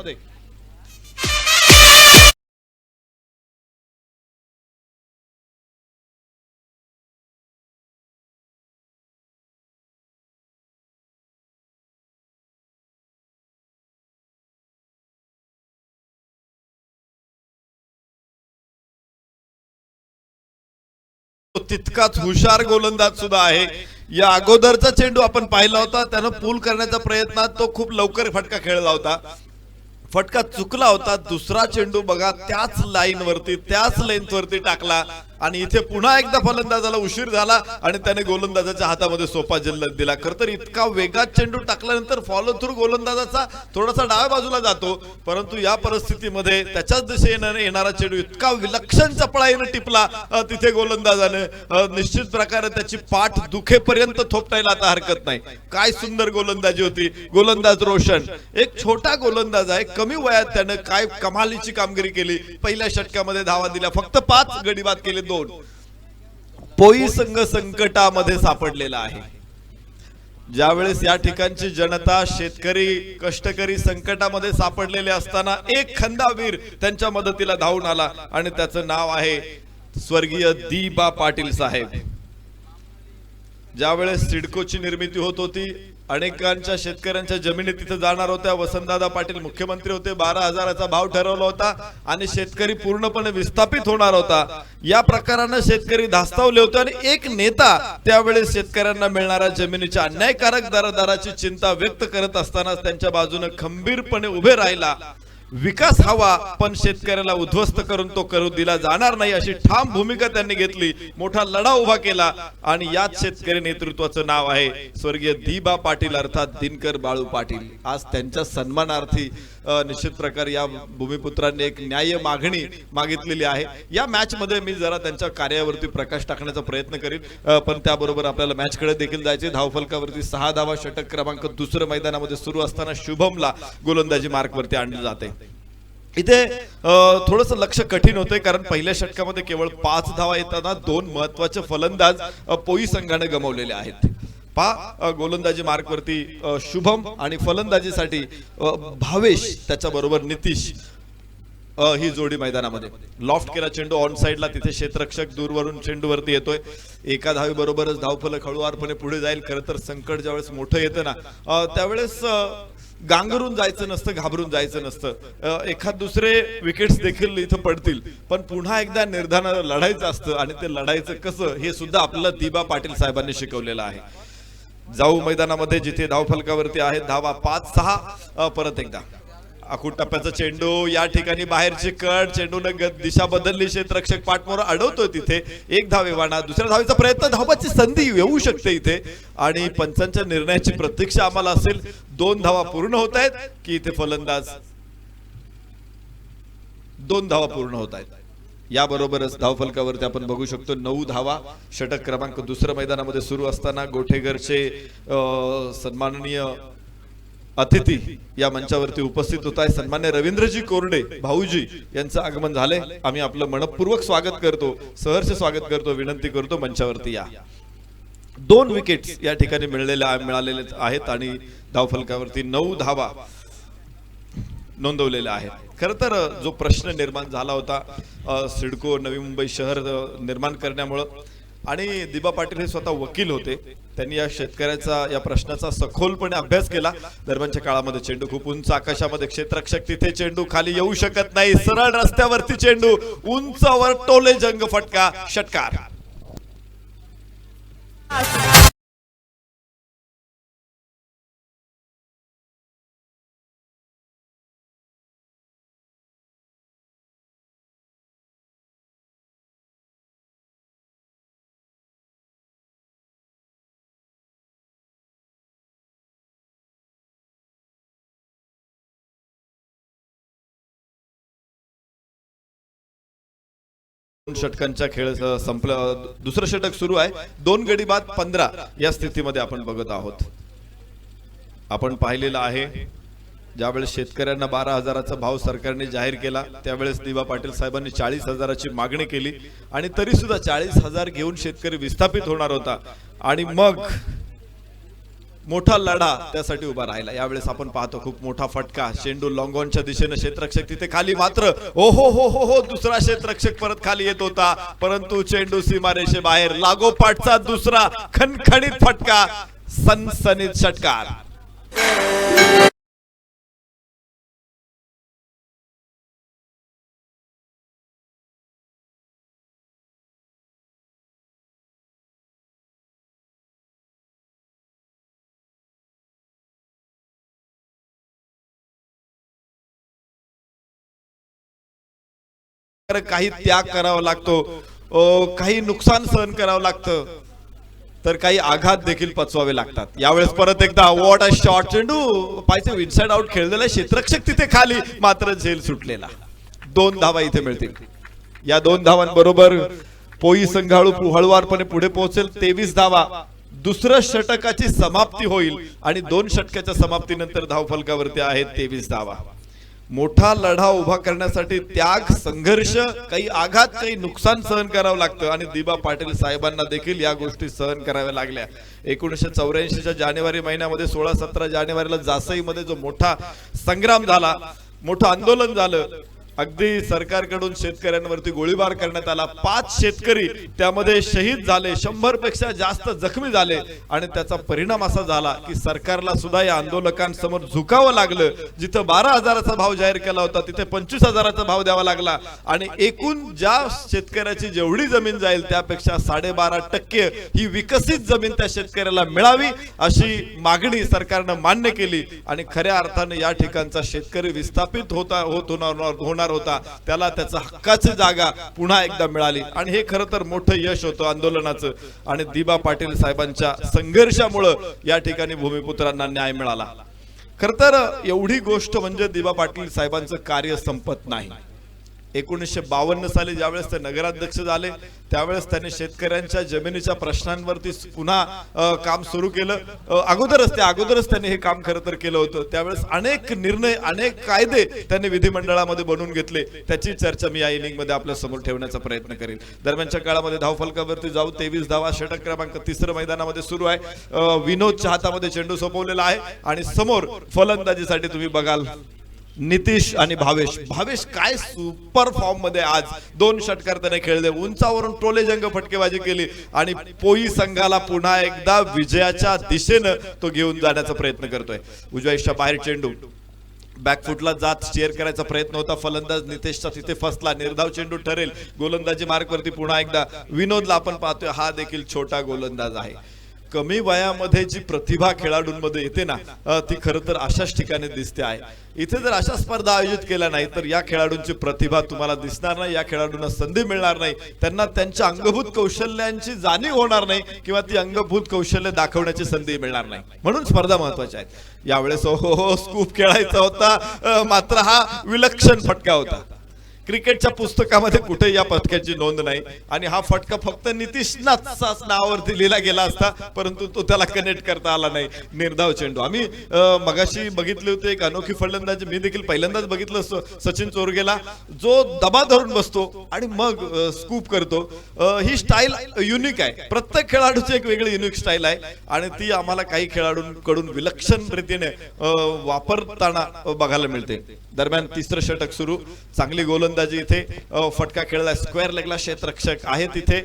S2: तितकाच हुशार गोलंदाज सुद्धा आहे. या अगोदरचा चेंडू आपण पाहिला होता, त्यानं पूल करण्याच्या प्रयत्नात तो खूप लवकर फटका खेळला होता. फटका चुकला होता. दुसरा चेंडू बघा त्याच लाईन वरती त्याच लेंथ वरती टाकला आणि इथे पुन्हा एकदा फलंदाजाला उशीर झाला आणि त्याने गोलंदाजाच्या हातामध्ये सोपा जल्लद दिला. खर तर इतका वेगात चेंडू टाकल्यानंतर फॉलो थ्रू गोलंदाजाचा थोडासा डाव्या बाजूला जातो, परंतु या परिस्थितीमध्ये त्याच्याच दिशेने येणारा चेंडू इतका विलक्षण चपळाईने टिपला तिथे गोलंदाजाने. निश्चित प्रकारे त्याची पाठ दुखेपर्यंत थोपटायला आता हरकत नाही. काय सुंदर गोलंदाजी होती. गोलंदाज रोशन एक छोटा गोलंदाज आहे, कमी वयात त्याने काय कमालीची कामगिरी केली. पहिल्या षटकामध्ये धावा दिल्या, फक्त 5 गडी बाद केले 2. पोई संघ संकटामध्ये सापडलेला आहे. ज्यावेळेस या ठिकाणची जनता, शेतकरी, कष्टकरी संकटामध्ये सापडलेले असताना एक खंदावीर त्यांच्या मदतीला धावून आला आणि त्याचं नाव आहे स्वर्गीय दी.बा. पाटील साहेब. ज्यावेळेस सिडकोची निर्मिती होत होती, अनेकांच्या शेतकऱ्यांच्या जमिनी तिथे जाणार होत्या. वसंतदादा पाटील मुख्यमंत्री होते. 12,000चा भाव ठरवला होता आणि शेतकरी पूर्णपणे विस्थापित होणार होता. या प्रकाराने शेतकरी धास्तावले होते आणि एक नेता त्यावेळेस शेतकऱ्यांना मिळणाऱ्या जमिनीच्या अन्यायकारक दराची चिंता व्यक्त करत असतानाच त्यांच्या बाजूने खंबीरपणे उभे राहिला. विकास हवा पण शेतकऱ्याला उद्ध्वस्त करून तो करू दिला जाणार नाही अशी ठाम भूमिका त्यांनी घेतली. मोठा लढा उभा केला आणि याच शेतकरी नेतृत्वाचं नाव आहे स्वर्गीय दी.बा. पाटील अर्थात दिनकर बाळू पाटील. आज त्यांच्या सन्मानार्थी निश्चित प्रकारे या भूमिपुत्रांनी एक न्याय मागणी मागितलेली आहे. या मॅच मध्ये मी जरा त्यांच्या कार्यावरती प्रकाश टाकण्याचा प्रयत्न करीन, पण त्याबरोबर आपल्याला मॅच कडे देखील जायचे. धावफलकावरती 6 धावा. षटक क्रमांक 2 मैदानामध्ये सुरू असताना शुभमला गोलंदाजी मार्कवरती आणली जाते. इथे थोडस लक्ष कठीण होतंय कारण पहिल्या षटकामध्ये केवळ 5 धावा येताना 2 महत्वाचे फलंदाज पोई संघाने गमावलेले आहेत. गोलंदाजी मार्कवरती शुभम आणि फलंदाजीसाठी भावेश त्याच्याबरोबर नितीश ही जोडी मैदानामध्ये. लॉफ्ट केला चेंडू ऑन साइडला, तिथे क्षेत्ररक्षक दूरवरून चेंडूवरती येतोय. एका धावीबरोबरच धावफलक हळूवारपणे पुढे जाईल. खरं तर संकट ज्यावेळेस मोठं येतं ना त्यावेळेस गांगरून जायचं नसतं, घाबरून जायचं नसतं. एखाद दुसरे विकेट्स देखील इथं पडतील, पण पुन्हा एकदा निर्धारानं लढायचं असतं आणि ते लढायचं कसं हे सुद्धा आपल्याला दी.बा. पाटील साहेबांनी शिकवलेलं आहे. जाऊ मैदानामध्ये जिथे धावफलकावरती आहेत धावा 5-6. परत एकदा आखूड टप्प्याचा चेंडू, या ठिकाणी बाहेरची कट, चेंडूने दिशा बदलली. क्षेत्ररक्षक पाठमोर अडवतोय तिथे. 1 धाव एवाना. दुसऱ्या धावेचा प्रयत्न, धावाची संधी येऊ शकते इथे आणि पंचांच्या निर्णयाची प्रतीक्षा आम्हाला असेल. 2 धावा पूर्ण होत आहेत की इथे फलंदाज 2 धावा पूर्ण होत आहेत. याबरोबरच धावफलकावरती आपण बघू शकतो 9 धावा. षटक क्रमांक 2 मैदानामध्ये सुरू असताना गोठेघरचे सन्माननीय अतिथी या मंचावरती उपस्थित होत आहे. सन्मान्य रवींद्रजी कोरडे भाऊजी यांचं आगमन झाले. आम्ही आपलं मनपूर्वक स्वागत करतो, सहर्ष स्वागत करतो, विनंती करतो मंचावरती या. 2 विकेट्स या ठिकाणी मिळालेले आहेत आणि धावफलकावरती 9 धावा नोंदवलेल्या आहेत. खरं तर जो प्रश्न निर्माण झाला होता सिडको नवी मुंबई शहर निर्माण करण्यामुळं, आणि दिबा पाटील हे स्वतः वकील होते, त्यांनी या शेतकऱ्याचा या प्रश्नाचा सखोलपणे अभ्यास केला. दरम्यानच्या काळामध्ये चेंडू खूप उंच आकाशामध्ये, क्षेत्ररक्षक तिथे चेंडू खाली येऊ शकत नाही, सरळ रस्त्यावरती चेंडू उंचावर टोले जंग फटका, षटकार. षटकांच्या खेळ संपलं, दुसरं षटक सुरू आहे. 2 गडी बाद 15 या स्थितीमध्ये आपण बघत आहोत. आपण पाहिलेलं आहे ज्यावेळेस शेतकऱ्यांना 12,000चा भाव सरकारने जाहीर केला, त्यावेळेस दिबा पाटील साहेबांनी 40,000ची मागणी केली आणि तरी सुद्धा 40,000 घेऊन शेतकरी विस्थापित होणार होता आणि मग मोठा लढा त्यासाठी उभा राहिला. यावेळेस आपण पाहतो खूप मोठा फटका, चेंडू लॉंग ऑनच्या दिशेनं, क्षेत्ररक्षक तिथे खाली, मात्र ओ हो हो हो हो दुसरा क्षेत्ररक्षक परत खाली येत होता, परंतु चेंडू सीमारेषे बाहेर. लागोपाठचा दुसरा खणखणीत फटका, सनसनीत षटकार. काही त्याग करावा लागतो, काही नुकसान सहन करावं लागतं, तर काही आघात देखील पचवावे लागतात. यावेळेस परत एकदा व्हॉट अ शॉट, चेंडू पायचे इनसाइड आउट खेळलेला, क्षेत्ररक्षक तिथे खाली, मात्र झेल सुटलेला. 2 धावा इथे मिळतील. या 2 धावांबरोबर पोई संघ हळूवारपणे पुढे पोहोचेल. 23 धावा, दुसरं षटकाची समाप्ती होईल आणि 2 षटकाच्या समाप्तीनंतर धावफलकावरती आहेत 23 धावा. मोठा लढा उभा करण्यासाठी त्याग, संघर्ष, काही आघात, काही नुकसान सहन करावं लागतं आणि दिबा पाटील साहेबांना देखील या गोष्टी सहन कराव्या लागल्या. 1984च्या जानेवारी महिन्यामध्ये 16-17 जानेवारीला जासईमध्ये जो मोठा संग्राम झाला, मोठं आंदोलन झालं, अगदी सरकारकडून शेतकऱ्यांवरती गोळीबार करण्यात आला, 5 शेतकरी त्यामध्ये शहीद झाले, 100 पेक्षा जास्त जखमी झाले आणि त्याचा परिणाम असा झाला की सरकारला सुद्धा या आंदोलकांसमोर झुकावं लागलं. जिथं 12,000चा भाव जाहीर केला होता तिथे 25,000चा भाव द्यावा लागला आणि एकूण ज्या शेतकऱ्याची जेवढी जमीन जाईल त्यापेक्षा 12.5% ही विकसित जमीन त्या शेतकऱ्याला मिळावी अशी मागणी सरकारनं मान्य केली आणि खऱ्या अर्थाने या ठिकाणचा शेतकरी विस्थापित होणार होता, त्याला त्याचा हक्काची जागा पुन्हा एकदा मिळाली आणि हे खरं तर मोठं यश होतं आंदोलनाचं. आणि दिबा पाटील साहेबांच्या संघर्षामुळे या ठिकाणी भूमिपुत्रांना न्याय मिळाला. खरं तर एवढी गोष्ट म्हणजे दिबा पाटील साहेबांचं कार्य संपत नाही. 1952 साली ज्यावेळेस ते नगराध्यक्ष झाले त्यावेळेस त्यांनी शेतकऱ्यांच्या जमिनीच्या प्रश्नांवरती पुन्हा काम सुरू केलं. अगोदरच त्यांनी हे काम खरं तर केलं होतं. त्यावेळेस अनेक निर्णय, अनेक कायदे त्यांनी विधिमंडळामध्ये बनवून घेतले. त्याची चर्चा मी या इनिंग मध्ये आपल्या समोर ठेवण्याचा प्रयत्न करेन. दरम्यानच्या काळामध्ये धावफलकावरती जाऊ 23 धावा, षटक क्रमांक 3 मैदानामध्ये सुरू आहे. विनोदच्या हातामध्ये चेंडू सोपवलेला आहे आणि समोर फलंदाजीसाठी तुम्ही बघाल नितीश आणि भावेश काय सुपर फॉर्म मध्ये आज 2 षटकार त्याने खेळले, उंचावरून टोले जंग फटकेबाजी केली आणि पोई संघाला पुन्हा एकदा विजयाच्या दिशेनं तो घेऊन जाण्याचा प्रयत्न करतोय. उजव्या इष्टा बाहेर चेंडू बॅकफुटला जात स्टिअर करायचा प्रयत्न होता, फलंदाज नितेशचा तिथे फसला, निर्धाव चेंडू ठरेल. गोलंदाजी मार्कवरती पुन्हा एकदा विनोदला आपण पाहतोय, हा देखील छोटा गोलंदाज आहे. कमी वयामध्ये जी प्रतिभा खेळाडूंमध्ये येते ना ती खरं तर अशाच ठिकाणी दिसते आहे. इथे जर अशा स्पर्धा आयोजित केल्या नाही तर या खेळाडूंची प्रतिभा तुम्हाला दिसणार नाही, या खेळाडूंना संधी मिळणार नाही, त्यांना त्यांच्या अंगभूत कौशल्यांची जाणीव होणार नाही किंवा ती अंगभूत कौशल्य दाखवण्याची संधी मिळणार नाही. म्हणून स्पर्धा महत्वाच्या आहेत. यावेळेस स्कूप खेळायचा होता, मात्र हा विलक्षण फटका होता. क्रिकेटच्या पुस्तकामध्ये कुठे या फटक्याची नोंद नाही आणि हा फटका फक्त नितीशनाथचाच नावावरती लिहिला गेला असता, परंतु तो त्याला कनेक्ट करता आला नाही. निर्धाव चेंडू. आम्ही मगाशी बघितले होते एक अनोखी फलंदाज, मी देखील पहिल्यांदाच बघितलं सचिन चोरगेला, जो दबा धरून बसतो आणि मग स्कूप करतो. ही स्टाईल युनिक आहे. प्रत्येक खेळाडूची एक वेगळी युनिक स्टाईल आहे आणि ती आम्हाला काही खेळाडूंकडून विलक्षण रीतीने वापरताना बघायला मिळते. दरम्यान तिसरं षटक सुरू. चांगली गोलंदाजी इथे. फटका खेळला स्क्वेअर लेगला. क्षेत्ररक्षक आहे तिथे.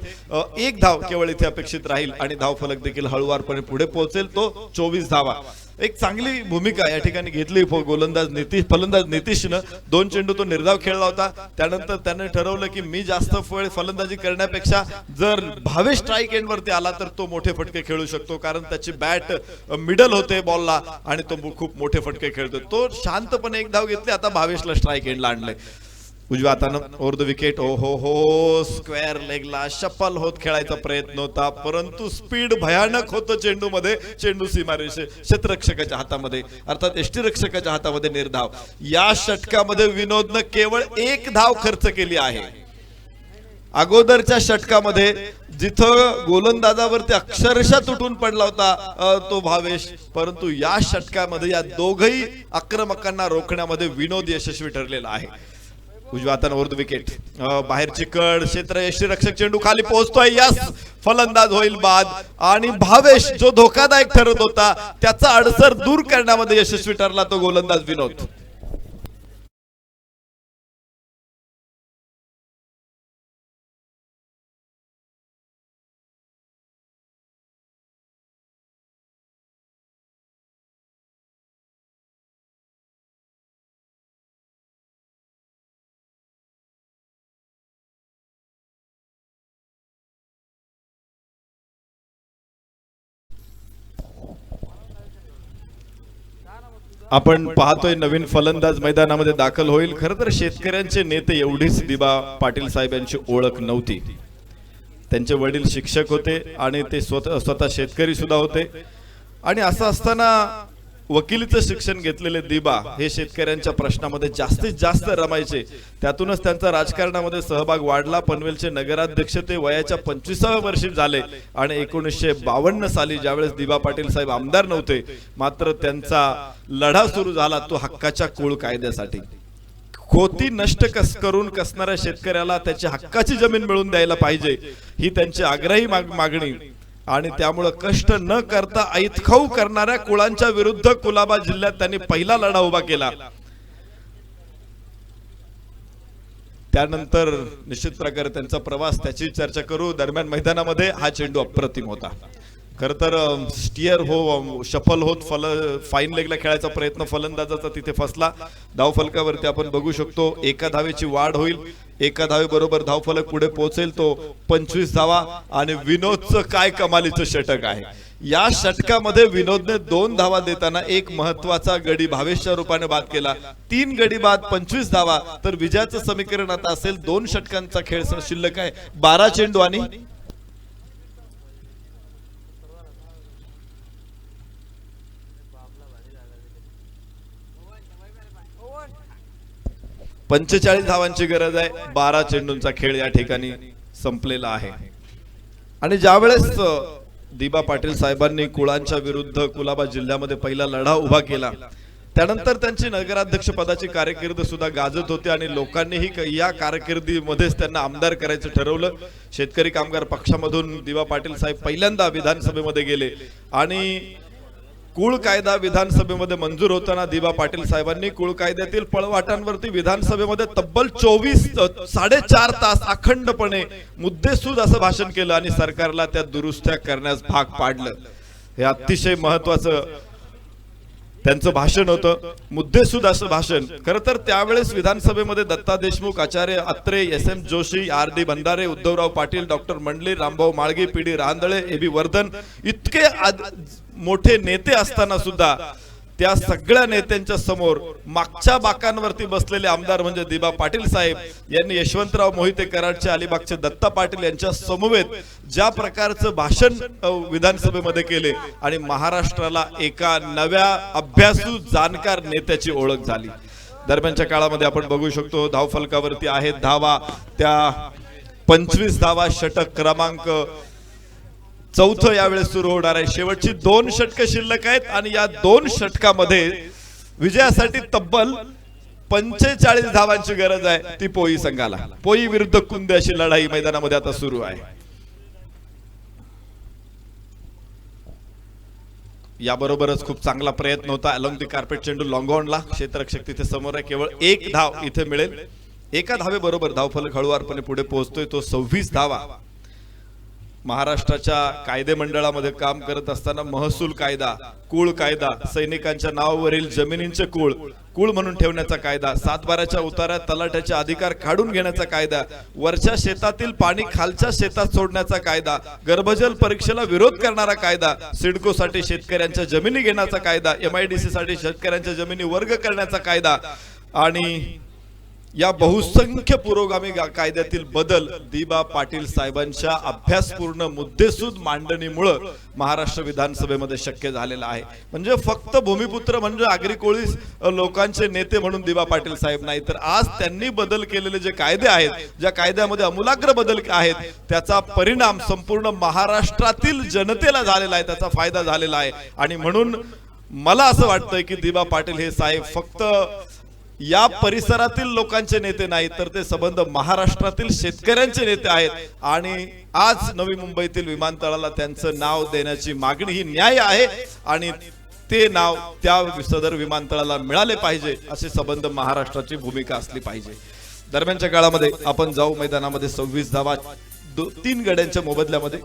S2: एक धाव केवळ इथे अपेक्षित राहील आणि धाव फलक देखील हळूवारपणे पुढे पोहोचेल. तो 24 धावा. एक चांगली भूमिका या ठिकाणी घेतली फलंदाज नितीशनं. 2 चेंडू तो निर्धाव खेळला होता. त्यानंतर त्याने ठरवलं की मी जास्त फलंदाजी करण्यापेक्षा जर भावेश स्ट्राईक एंड वरती आला तर तो मोठे फटके खेळू शकतो, कारण त्याची बॅट मिडल होते बॉलला आणि तो खूप मोठे फटके खेळतो. तो शांतपणे एक धाव घेतली. आता भावेशला स्ट्राईक एंडला आणलंय. उजव्या हातानं ओव्हर द विकेट. ओ हो स्क्वेअर लेगला शफल होत खेळायचा प्रयत्न होता, परंतु स्पीड भयानक होतं चेंडू मध्ये. चेंडू सीमारेषे क्षेत्ररक्षकाच्या हातामध्ये, अर्थात यष्टीरक्षकाच्या हातामध्ये निर्धाव. या षटकामध्ये विनोदनं केवळ 1 धाव खर्च केली आहे. अगोदरच्या षटकामध्ये जिथं गोलंदाजावरती अक्षरशः तुटून पडला होता तो भावेश, परंतु या षटकामध्ये या दोघही आक्रमकांना रोखण्यामध्ये विनोद यशस्वी ठरलेला आहे. उजव्या हातानं ओव्हर द विकेट. बाहेरची कड. क्षेत्र यष्टीरक्षक. चेंडू खाली पोहोचतोय. यस, फलंदाज होईल बाद आणि भावेश जो धोकादायक ठरत होता त्याचा अडसर दूर करण्यामध्ये यशस्वी ठरला तो गोलंदाज विनोद. आपण पाहतोय नवीन फलंदाज मैदानामध्ये दाखल होईल. खरं तर शेतकऱ्यांचे नेते एवढीच दिबा पाटील साहेब यांची ओळख नव्हती. त्यांचे वडील शिक्षक होते आणि ते स्वतः शेतकरी सुद्धा होते आणि असं असताना वकिलीचं शिक्षण घेतलेले दिबा हे शेतकऱ्यांच्या प्रश्नामध्ये जास्तीत जास्त रमायचे. त्यातूनच त्यांचा राजकारणामध्ये सहभाग वाढला. पनवेलचे नगराध्यक्ष ते वयाच्या 25व्या वर्षी झाले आणि 1952 साली ज्यावेळेस दिबा पाटील साहेब आमदार नव्हते, मात्र त्यांचा लढा सुरू झाला तो हक्काच्या कुळ कायद्यासाठी. खोती नष्ट करून कसणाऱ्या शेतकऱ्याला त्याची हक्काची जमीन मिळवून द्यायला पाहिजे ही त्यांची आग्रही मागणी आणि त्यामुळे कष्ट न करता ऐतखाऊ करणाऱ्या कुळांच्या विरुद्ध कुलाबा जिल्ह्यात त्यांनी पहिला लढा उभा केला. त्यानंतर निश्चित प्रकारे त्यांचा प्रवास त्याची चर्चा करू. दरम्यान मैदानामध्ये हा चेंडू अप्रतिम होता. खर तर स्टियर हो शफल होत फाईन लेगला खेळायचा प्रयत्न फलंदाजाचा तिथे फसला. धावफलकावरती आपण बघू शकतो 1 धावेची वाढ होईल. 1 धावेबरोबर धावफलक पुढे पोहोचेल तो 25 धावा आणि विनोदचं काय कमालीचं षटक आहे. या षटकामध्ये विनोदने 2 धावा देताना एक महत्वाचा गडी भावेशच्या रूपाने बाद केला. 3 गडी बाद 25 धावा, तर विजयाचं समीकरण आता असेल 2 षटकांचा खेळ शिल्लक आहे. 12 चेंडू आणि 45 धावांची गरज आहे. 12 चेंडूंचा खेळ या ठिकाणी संपलेला आहे. आणि ज्यावेळेस दिबा पाटील साहेबांनी कुळांच्या विरुद्ध कुलाबा जिल्ह्यामध्ये पहिला लढा उभा केला, त्यानंतर त्यांची नगराध्यक्ष पदाची कारकीर्द सुद्धा गाजत होती आणि लोकांनीही या कारकिर्दीमध्येच त्यांना आमदार करायचं ठरवलं. शेतकरी कामगार पक्षामधून दिबा पाटील साहेब पहिल्यांदा विधानसभेमध्ये गेले आणि कुळ कायदा विधानसभेमध्ये मंजूर होताना दिबा पाटील साहेबांनी कुळ कायद्यातील पळवाटांवरती विधानसभेमध्ये तब्बल 4.5 तास अखंडपणे मुद्देसूद असं भाषण केलं आणि सरकारला त्या दुरुस्त्या करण्यास भाग पाडलं. हे अतिशय महत्वाचं त्यांचं भाषण होतं, मुद्देसूद असं भाषण. खरं तर त्यावेळेस विधानसभेमध्ये Datta Deshmukh, Acharya Atre, SM Joshi, RD Bhandare, Uddhavrao Patil, doctor Mandle, Rambhau Malge, PD Randale, AB Vardhan इतके मोठे नेते असताना सुद्धा त्या सगळ्या नेत्यांच्या समोर मागच्या बाकांवरती बसलेले आमदार म्हणजे दिबा पाटील साहेब यांनी यशवंतराव मोहिते कराडचे, अलिबागचे दत्ता पाटील यांच्या समवेत ज्या प्रकारचं भाषण विधानसभेमध्ये केले आणि महाराष्ट्राला एका नव्या अभ्यासू जाणकार नेत्याची ओळख झाली. दरम्यानच्या काळामध्ये आपण बघू शकतो धावफलकावरती आहेत धावा, त्या 25 धावा, षटक क्रमांक 4 यावेळेस सुरू होणार आहे. शेवटची 2 षटकं शिल्लक आहेत आणि या 2 षटकामध्ये विजयासाठी तब्बल 45 धावांची गरज आहे ती पोई संघाला. पोई विरुद्ध कुंदे अशी लढाई मैदानामध्ये आता सुरू आहे. याबरोबरच खूप चांगला प्रयत्न होता अलॉंग दी कार्पेट चेंडू लॉंगॉनला, क्षेत्ररक्षक तिथे समोर आहे, केवळ 1 धाव इथे मिळेल. एका धावेबरोबर धावफलक हळुवारपणे पुढे पोहोचतोय तो 26 धावा. महाराष्ट्राच्या कायदे मंडळामध्ये काम करत असताना महसूल कायदा, कुळ कायदा, सैनिकांच्या नावावरील जमिनींचे कुळ म्हणून ठेवण्याचा कायदा, 7/12च्या उतार्यात तलाठ्याचे अधिकार काढून घेण्याचा कायदा, वरच्या शेतातील पाणी खालच्या शेतात सोडण्याचा कायदा, गर्भजल परीक्षेला विरोध करणारा कायदा, सिडको साठी शेतकऱ्यांच्या जमिनी घेण्याचा कायदा, MIDC साठी शेतकऱ्यांच्या जमिनी वर्ग करण्याचा कायदा आणि या बहुसंख्य पुरोगामी कायद्यातील बदल दिबा पाटील साहेबांच्या अभ्यासपूर्ण मुद्देसूद मांडणीमुळे महाराष्ट्र विधानसभेमध्ये शक्य झालेला आहे. म्हणजे फक्त भूमिपुत्र म्हणजे आगरी कोळी लोकांचे नेते म्हणून दिबा पाटील साहेब नाही, तर आज त्यांनी बदल केलेले जे कायदे आहेत, ज्या कायद्यामध्ये आमूलाग्र बदल आहेत, त्याचा परिणाम संपूर्ण महाराष्ट्रातील जनतेला झालेला आहे, त्याचा फायदा झालेला आहे. आणि म्हणून मला असं वाटतंय की दिबा पाटील हे साहेब फक्त या परिसरातील लोकांचे नेते नाहीत, तर ते संबंध महाराष्ट्रातील शेतकऱ्यांचे नेते आहेत. आणि आज नवी मुंबईतील विमानतळाला त्यांचं नाव देण्याची मागणी ही न्याय आहे आणि ते नाव त्या सदर विमानतळाला मिळाले पाहिजे, असे संबंध महाराष्ट्राची भूमिका असली पाहिजे. दरम्यानच्या काळामध्ये आपण जाऊ मैदानामध्ये 26 धावा 3 गड्यांच्या मोबदल्यामध्ये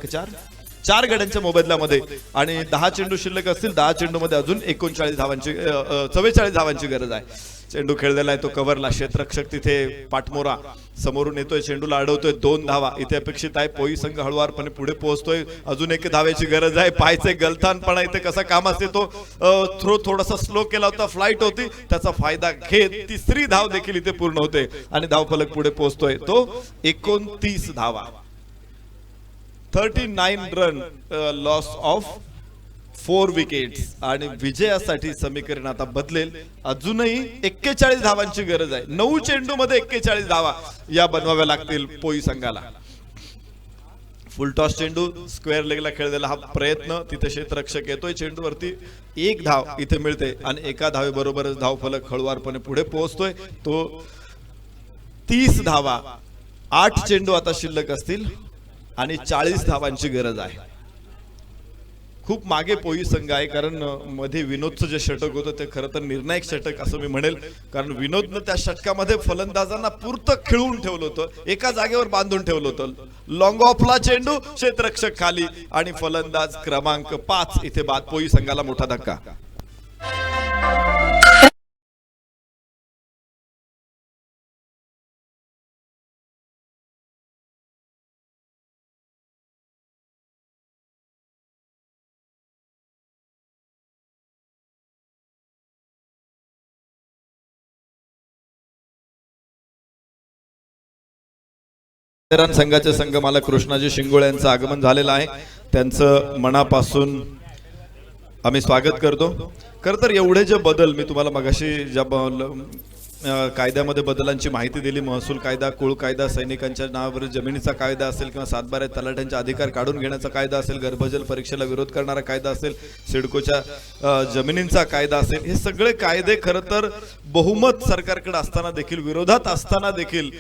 S2: 4 गड्यांच्या मोबदल्यामध्ये आणि 10 चेंडू शिल्लक असतील. 10 चेंडू मध्ये अजून 44 धावांची गरज आहे. चेंडू खेळलेला आहे तो कव्हरला, क्षेत्ररक्षक तिथे पाठमोरा समोरून येतोय, चेंडूला अडवतोय. 2 धावा इथे अपेक्षित आहे. पोई संघ हळुवारपणे पुढे पोहोचतोय. अजून 1 धावेची गरज आहे. पायचे गलथानपणा इथे कसा काम असते तो थ्रो थोडासा स्लो केला होता, फ्लाइट होती, त्याचा फायदा घेत 3री धाव देखील इथे पूर्ण होते आणि धावफलक पुढे पोहोचतोय तो 29 धावा. 39 रन लॉस ऑफ 4 विकेट्स आणि विजयासाठी समीकरण आता बदलेल. अजूनही 41 धावांची गरज आहे. 9 चेंडू मध्ये 41 धावा या बनवाव्या लागतील पोई संघाला. फुल टॉस चेंडू स्क्वेअर लेगला खेळलेला हा प्रयत्न, तिथे क्षेत्ररक्षक येतोय, चेंडूवरती 1 धाव इथे मिळते आणि 1 धावेबरोबरच धावफलक हळुवारपणे पुढे पोहोचतोय तो 30 धावा. 8 चेंडू आता शिल्लक असतील आणि 40 धावांची गरज आहे. खूप मागे पोई संघ आहे, कारण मध्ये विनोदचं जे षटक होतं ते खरं तर निर्णायक षटक असं मी म्हणेल, कारण विनोदनं त्या षटकामध्ये फलंदाजांना पुरतं खिळवून ठेवलं होतं, एका जागेवर बांधून ठेवलं होतं. लॉंग ऑफला चेंडू, क्षेत्ररक्षक खाली आणि फलंदाज क्रमांक 5 इथे बाद. पोई संघाला मोठा धक्का. संघाचे संघमालक कृष्णाजी शिंगोळे यांचं आगमन झालेलं आहे. त्यांचं मनापासून आम्ही स्वागत करतो. खरं तर एवढे जे बदल मी तुम्हाला मगाशी ज्या कायद्यामध्ये बदलांची माहिती दिली, महसूल कायदा, कुळ कायदा, सैनिकांच्या नावावर जमिनीचा कायदा असेल किंवा 7/12 तलाठ्यांचे अधिकार काढून घेण्याचा कायदा असेल, गर्भजल परीक्षेला विरोध करणारा कायदा असेल, सिडकोच्या जमिनींचा कायदा असेल, हे सगळे कायदे खरं तर बहुमत सरकारकडे असताना देखील, विरोधात असताना देखील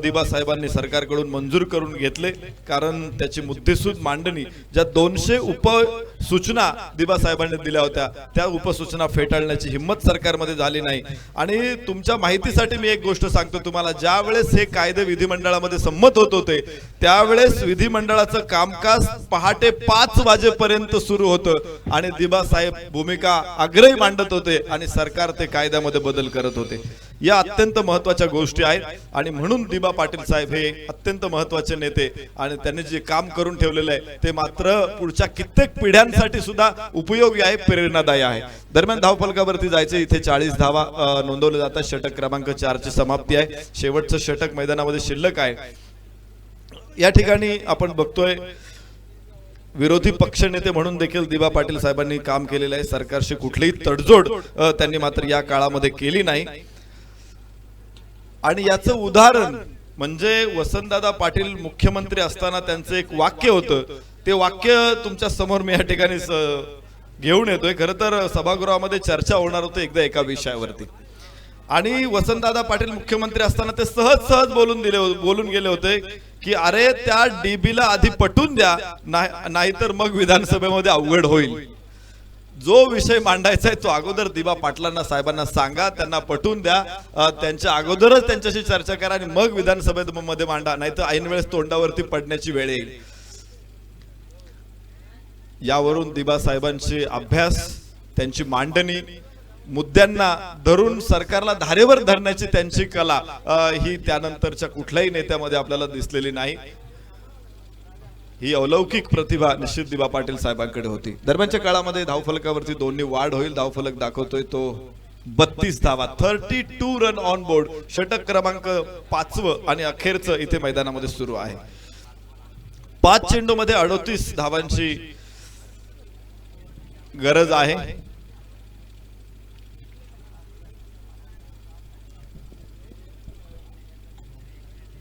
S2: दिबा साहेबांनी सरकारकडून मंजूर करून घेतले. कारण त्याची मुद्देसूद मांडणी, ज्या 200 उपसूचना दिबा साहेबांनी दिल्या होत्या, त्या उपसूचना फेटाळण्याची हिंमत सरकारमध्ये झाली नाही. आणि तुमच्या माहितीसाठी मी एक गोष्ट सांगतो तुम्हाला, ज्या वेळेस हे कायदे विधिमंडळामध्ये संमत होत होते त्यावेळेस विधिमंडळाचं कामकाज पहाटे 5 वाजेपर्यंत सुरू होतं आणि दिबा साहेब भूमिका आग्रही मांडत होते आणि सरकार ते कायद्यामध्ये बदल करत होते. या अत्यंत महत्वाच्या गोष्टी आहेत आणि म्हणून दिबा पाटील साहेब हे अत्यंत महत्वाचे नेते आणि त्यांनी जे काम करून ठेवलेलं आहे ते मात्र पुढच्या कित्येक पिढ्यांसाठी सुद्धा उपयोगी आहे, प्रेरणादायी आहे. दरम्यान धावफलकावरती जायचे, इथे 40 धावा नोंदवल्या जातात. षटक क्रमांक 4 ची समाप्ती आहे. शेवटचं षटक मैदानामध्ये शिल्लक आहे. या ठिकाणी आपण बघतोय विरोधी पक्षनेते म्हणून देखील दिबा पाटील साहेबांनी काम केलेलं आहे. सरकारशी कुठलीही तडजोड त्यांनी मात्र या काळामध्ये केली नाही. आणि याचं उदाहरण म्हणजे वसंतदादा पाटील मुख्यमंत्री असताना त्यांचं एक वाक्य होतं. ते वाक्य तुमच्या समोर मी या ठिकाणी घेऊन येतोय. खरं तर सभागृहामध्ये चर्चा होणार होती एकदा एका विषयावरती, आणि वसंतदादा पाटील मुख्यमंत्री असताना ते सहज बोलून गेले होते की अरे त्या डीबीला आधी पटवून द्या, नाहीतर मग विधानसभेमध्ये अवघड होईल. जो विषय मांडायचा आहे तो अगोदर दिबा पाटलांना साहेबांना सांगा, त्यांना पटवून द्या, त्यांच्या अगोदरच त्यांच्याशी चर्चा करा आणि मग विधानसभेमध्ये मांडा, नाहीतर ऐन वेळेस तोंडावरती पडण्याची वेळ येईल. यावरून दिबा साहेबांचे अभ्यास, त्यांची मांडणी, मुद्द्यांना धरून सरकारला धारेवर धरण्याची त्यांची कला ही त्यानंतरच्या कुठल्याही नेत्यामध्ये आपल्याला दिसलेली नाही. ही अलौकिक प्रतिभा निश्चित दिबा पाटील साहेबांकडे होती. दरम्यानच्या काळामध्ये धावफलकावरती 2 वाढ होईल. धावफलक दाखवतोय तो 32 धावा, 32 रन ऑन बोर्ड. षटक क्रमांक 5 आणि अखेरचं इथे मैदानामध्ये सुरू आहे. 5 चेंडूमध्ये 38 धावांची गरज आहे.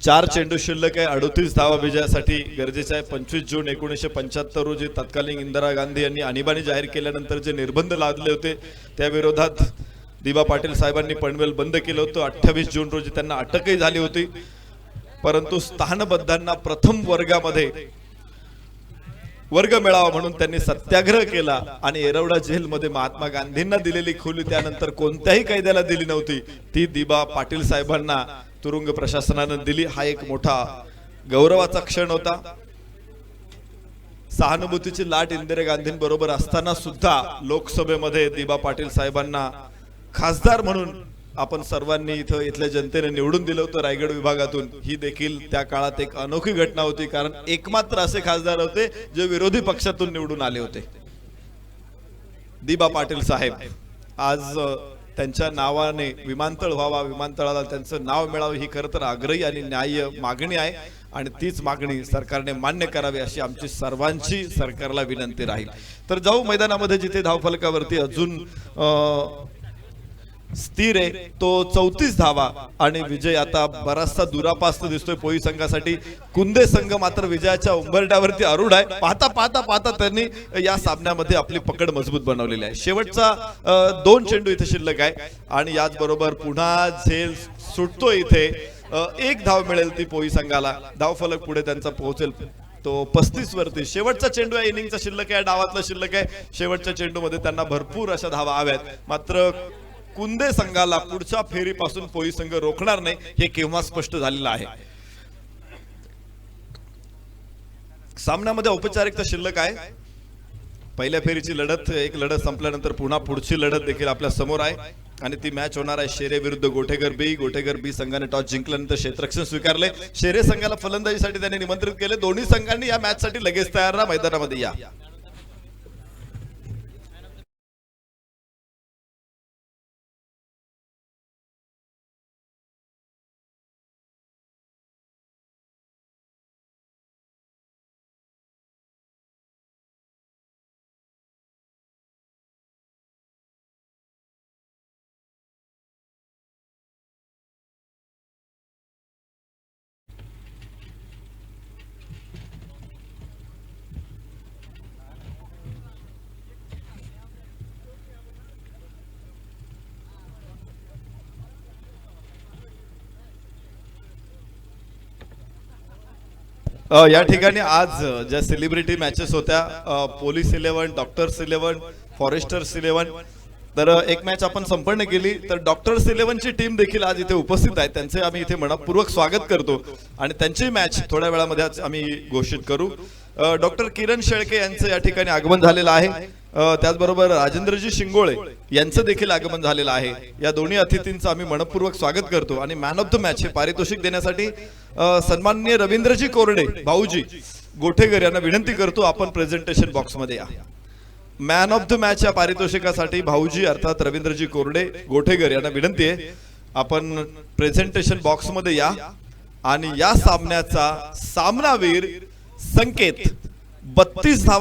S2: चार चेंडू शिल्लक आहे. 38 धावा विजयासाठी गरजेचे आहे. 25 जून 1975 रोजी तत्कालीन इंदिरा गांधी यांनी आणीबाणी जाहीर केल्यानंतर जे निर्बंध लादले होते त्या विरोधात दिबा पाटील साहेबांनी पनवेल बंद केलं होतं. 28 जून रोजी त्यांना अटकही झाली होती, परंतु स्थानबद्धांना प्रथम वर्गामध्ये वर्ग मिळावा म्हणून त्यांनी सत्याग्रह केला आणि येरवडा जेलमध्ये महात्मा गांधींना दिलेली खोली त्यानंतर कोणत्याही कैद्याला दिली नव्हती, ती दिबा पाटील साहेबांना तुरुंग प्रशासनानं दिली. हा एक मोठा गौरवाचा क्षण होता. सहानुभूतीची लाट इंदिरा गांधींबरोबर असताना सुद्धा लोकसभेमध्ये दिबा पाटील साहेबांना खासदार म्हणून आपण सर्वांनी इथल्या जनतेने निवडून दिलं होतं रायगड विभागातून. ही देखील त्या काळात एक अनोखी घटना होती, कारण एकमात्र असे खासदार होते जे विरोधी पक्षातून निवडून आले होते. दिबा पाटील साहेब आज त्यांच्या नावाने विमानतळ व्हावा, विमानतळाला त्यांचं नाव मिळावं ही खरं तर आग्रही आणि न्याय्य मागणी आहे, आणि तीच मागणी सरकारने मान्य करावी अशी आमची सर्वांची सरकारला विनंती राहील. तर जाऊ मैदानामध्ये जिथे धावफलकावरती अजून स्थिर आहे तो 34 धावा आणि विजय आता बराचसा दुरापास्त दिसतोय पोई संघासाठी. कुंदे संघ मात्र विजयाच्या उंबरठ्यावरती आरूढ आहे. पाहता त्यांनी या सामन्यामध्ये आपली पकड मजबूत बनवलेली आहे. शेवटचा 2 चेंडू इथे शिल्लक आहे आणि याचबरोबर पुन्हा झेल सुटतो. इथे 1 धाव मिळेल ती पोई संघाला. धावफलक पुढे त्यांचा पोहोचेल तो 35 वरती. शेवटचा चेंडू या इनिंगचा शिल्लक आहे, डावातला शिल्लक आहे. शेवटच्या चेंडूमध्ये त्यांना भरपूर अशा धावा हव्यात, मात्र कुंदे संघाला पुढच्या फेरीपासून पोई संघ रोखणार नाही हे केव्हा स्पष्ट झालेलं आहे. सामन्यामध्ये औपचारिकता शिल्लक आहे. पहिल्या फेरीची लढत, एक लढत संपल्यानंतर पुन्हा पुढची लढत देखील आपल्या समोर आहे आणि ती मॅच होणार आहे शेरे विरुद्ध गोठेकर बी. गोठेकर बी संघाने टॉस जिंकल्यानंतर क्षेत्ररक्षण स्वीकारले. शेरे संघाला फलंदाजीसाठी त्यांनी निमंत्रित केले. दोन्ही संघांनी या मॅच साठी लगेच तयार राहा, मैदानामध्ये या. या ठिकाणी आज ज्या सेलिब्रिटी मॅचेस होत्या, पोलीस 11, डॉक्टर्स 11, फॉरेस्टर्स 11, तर एक मॅच आपण संपन्न केली. तर डॉक्टर्स 11 ची टीम देखील आज इथे उपस्थित आहे. त्यांचे आम्ही इथे मनपूर्वक स्वागत करतो आणि त्यांची मॅच थोड्या वेळामध्ये आम्ही घोषित करू. डॉक्टर किरण शेळके यांचं या ठिकाणी आगमन झालेलं आहे. त्याचबरोबर राजेंद्रजी शिंगोळे यांचं देखील आगमन झालेलं आहे. या दोन्ही अतिथींचं आम्ही मनपूर्वक स्वागत करतो आणि मॅन ऑफ द मॅच हे पारितोषिक देण्यासाठी सन्माननीय रवींद्रजी कोरडे भाऊजी गोठेकर यांना विनंती करतो आपण प्रेझेंटेशन बॉक्स मध्ये या. मॅन ऑफ द मॅच या पारितोषिकासाठी भाऊजी अर्थात रवींद्रजी कोरडे गोठेकर यांना विनंती आहे आपण प्रेझेंटेशन बॉक्स मध्ये या आणि या सामन्याचा सामनावीर संकेत 32 धावा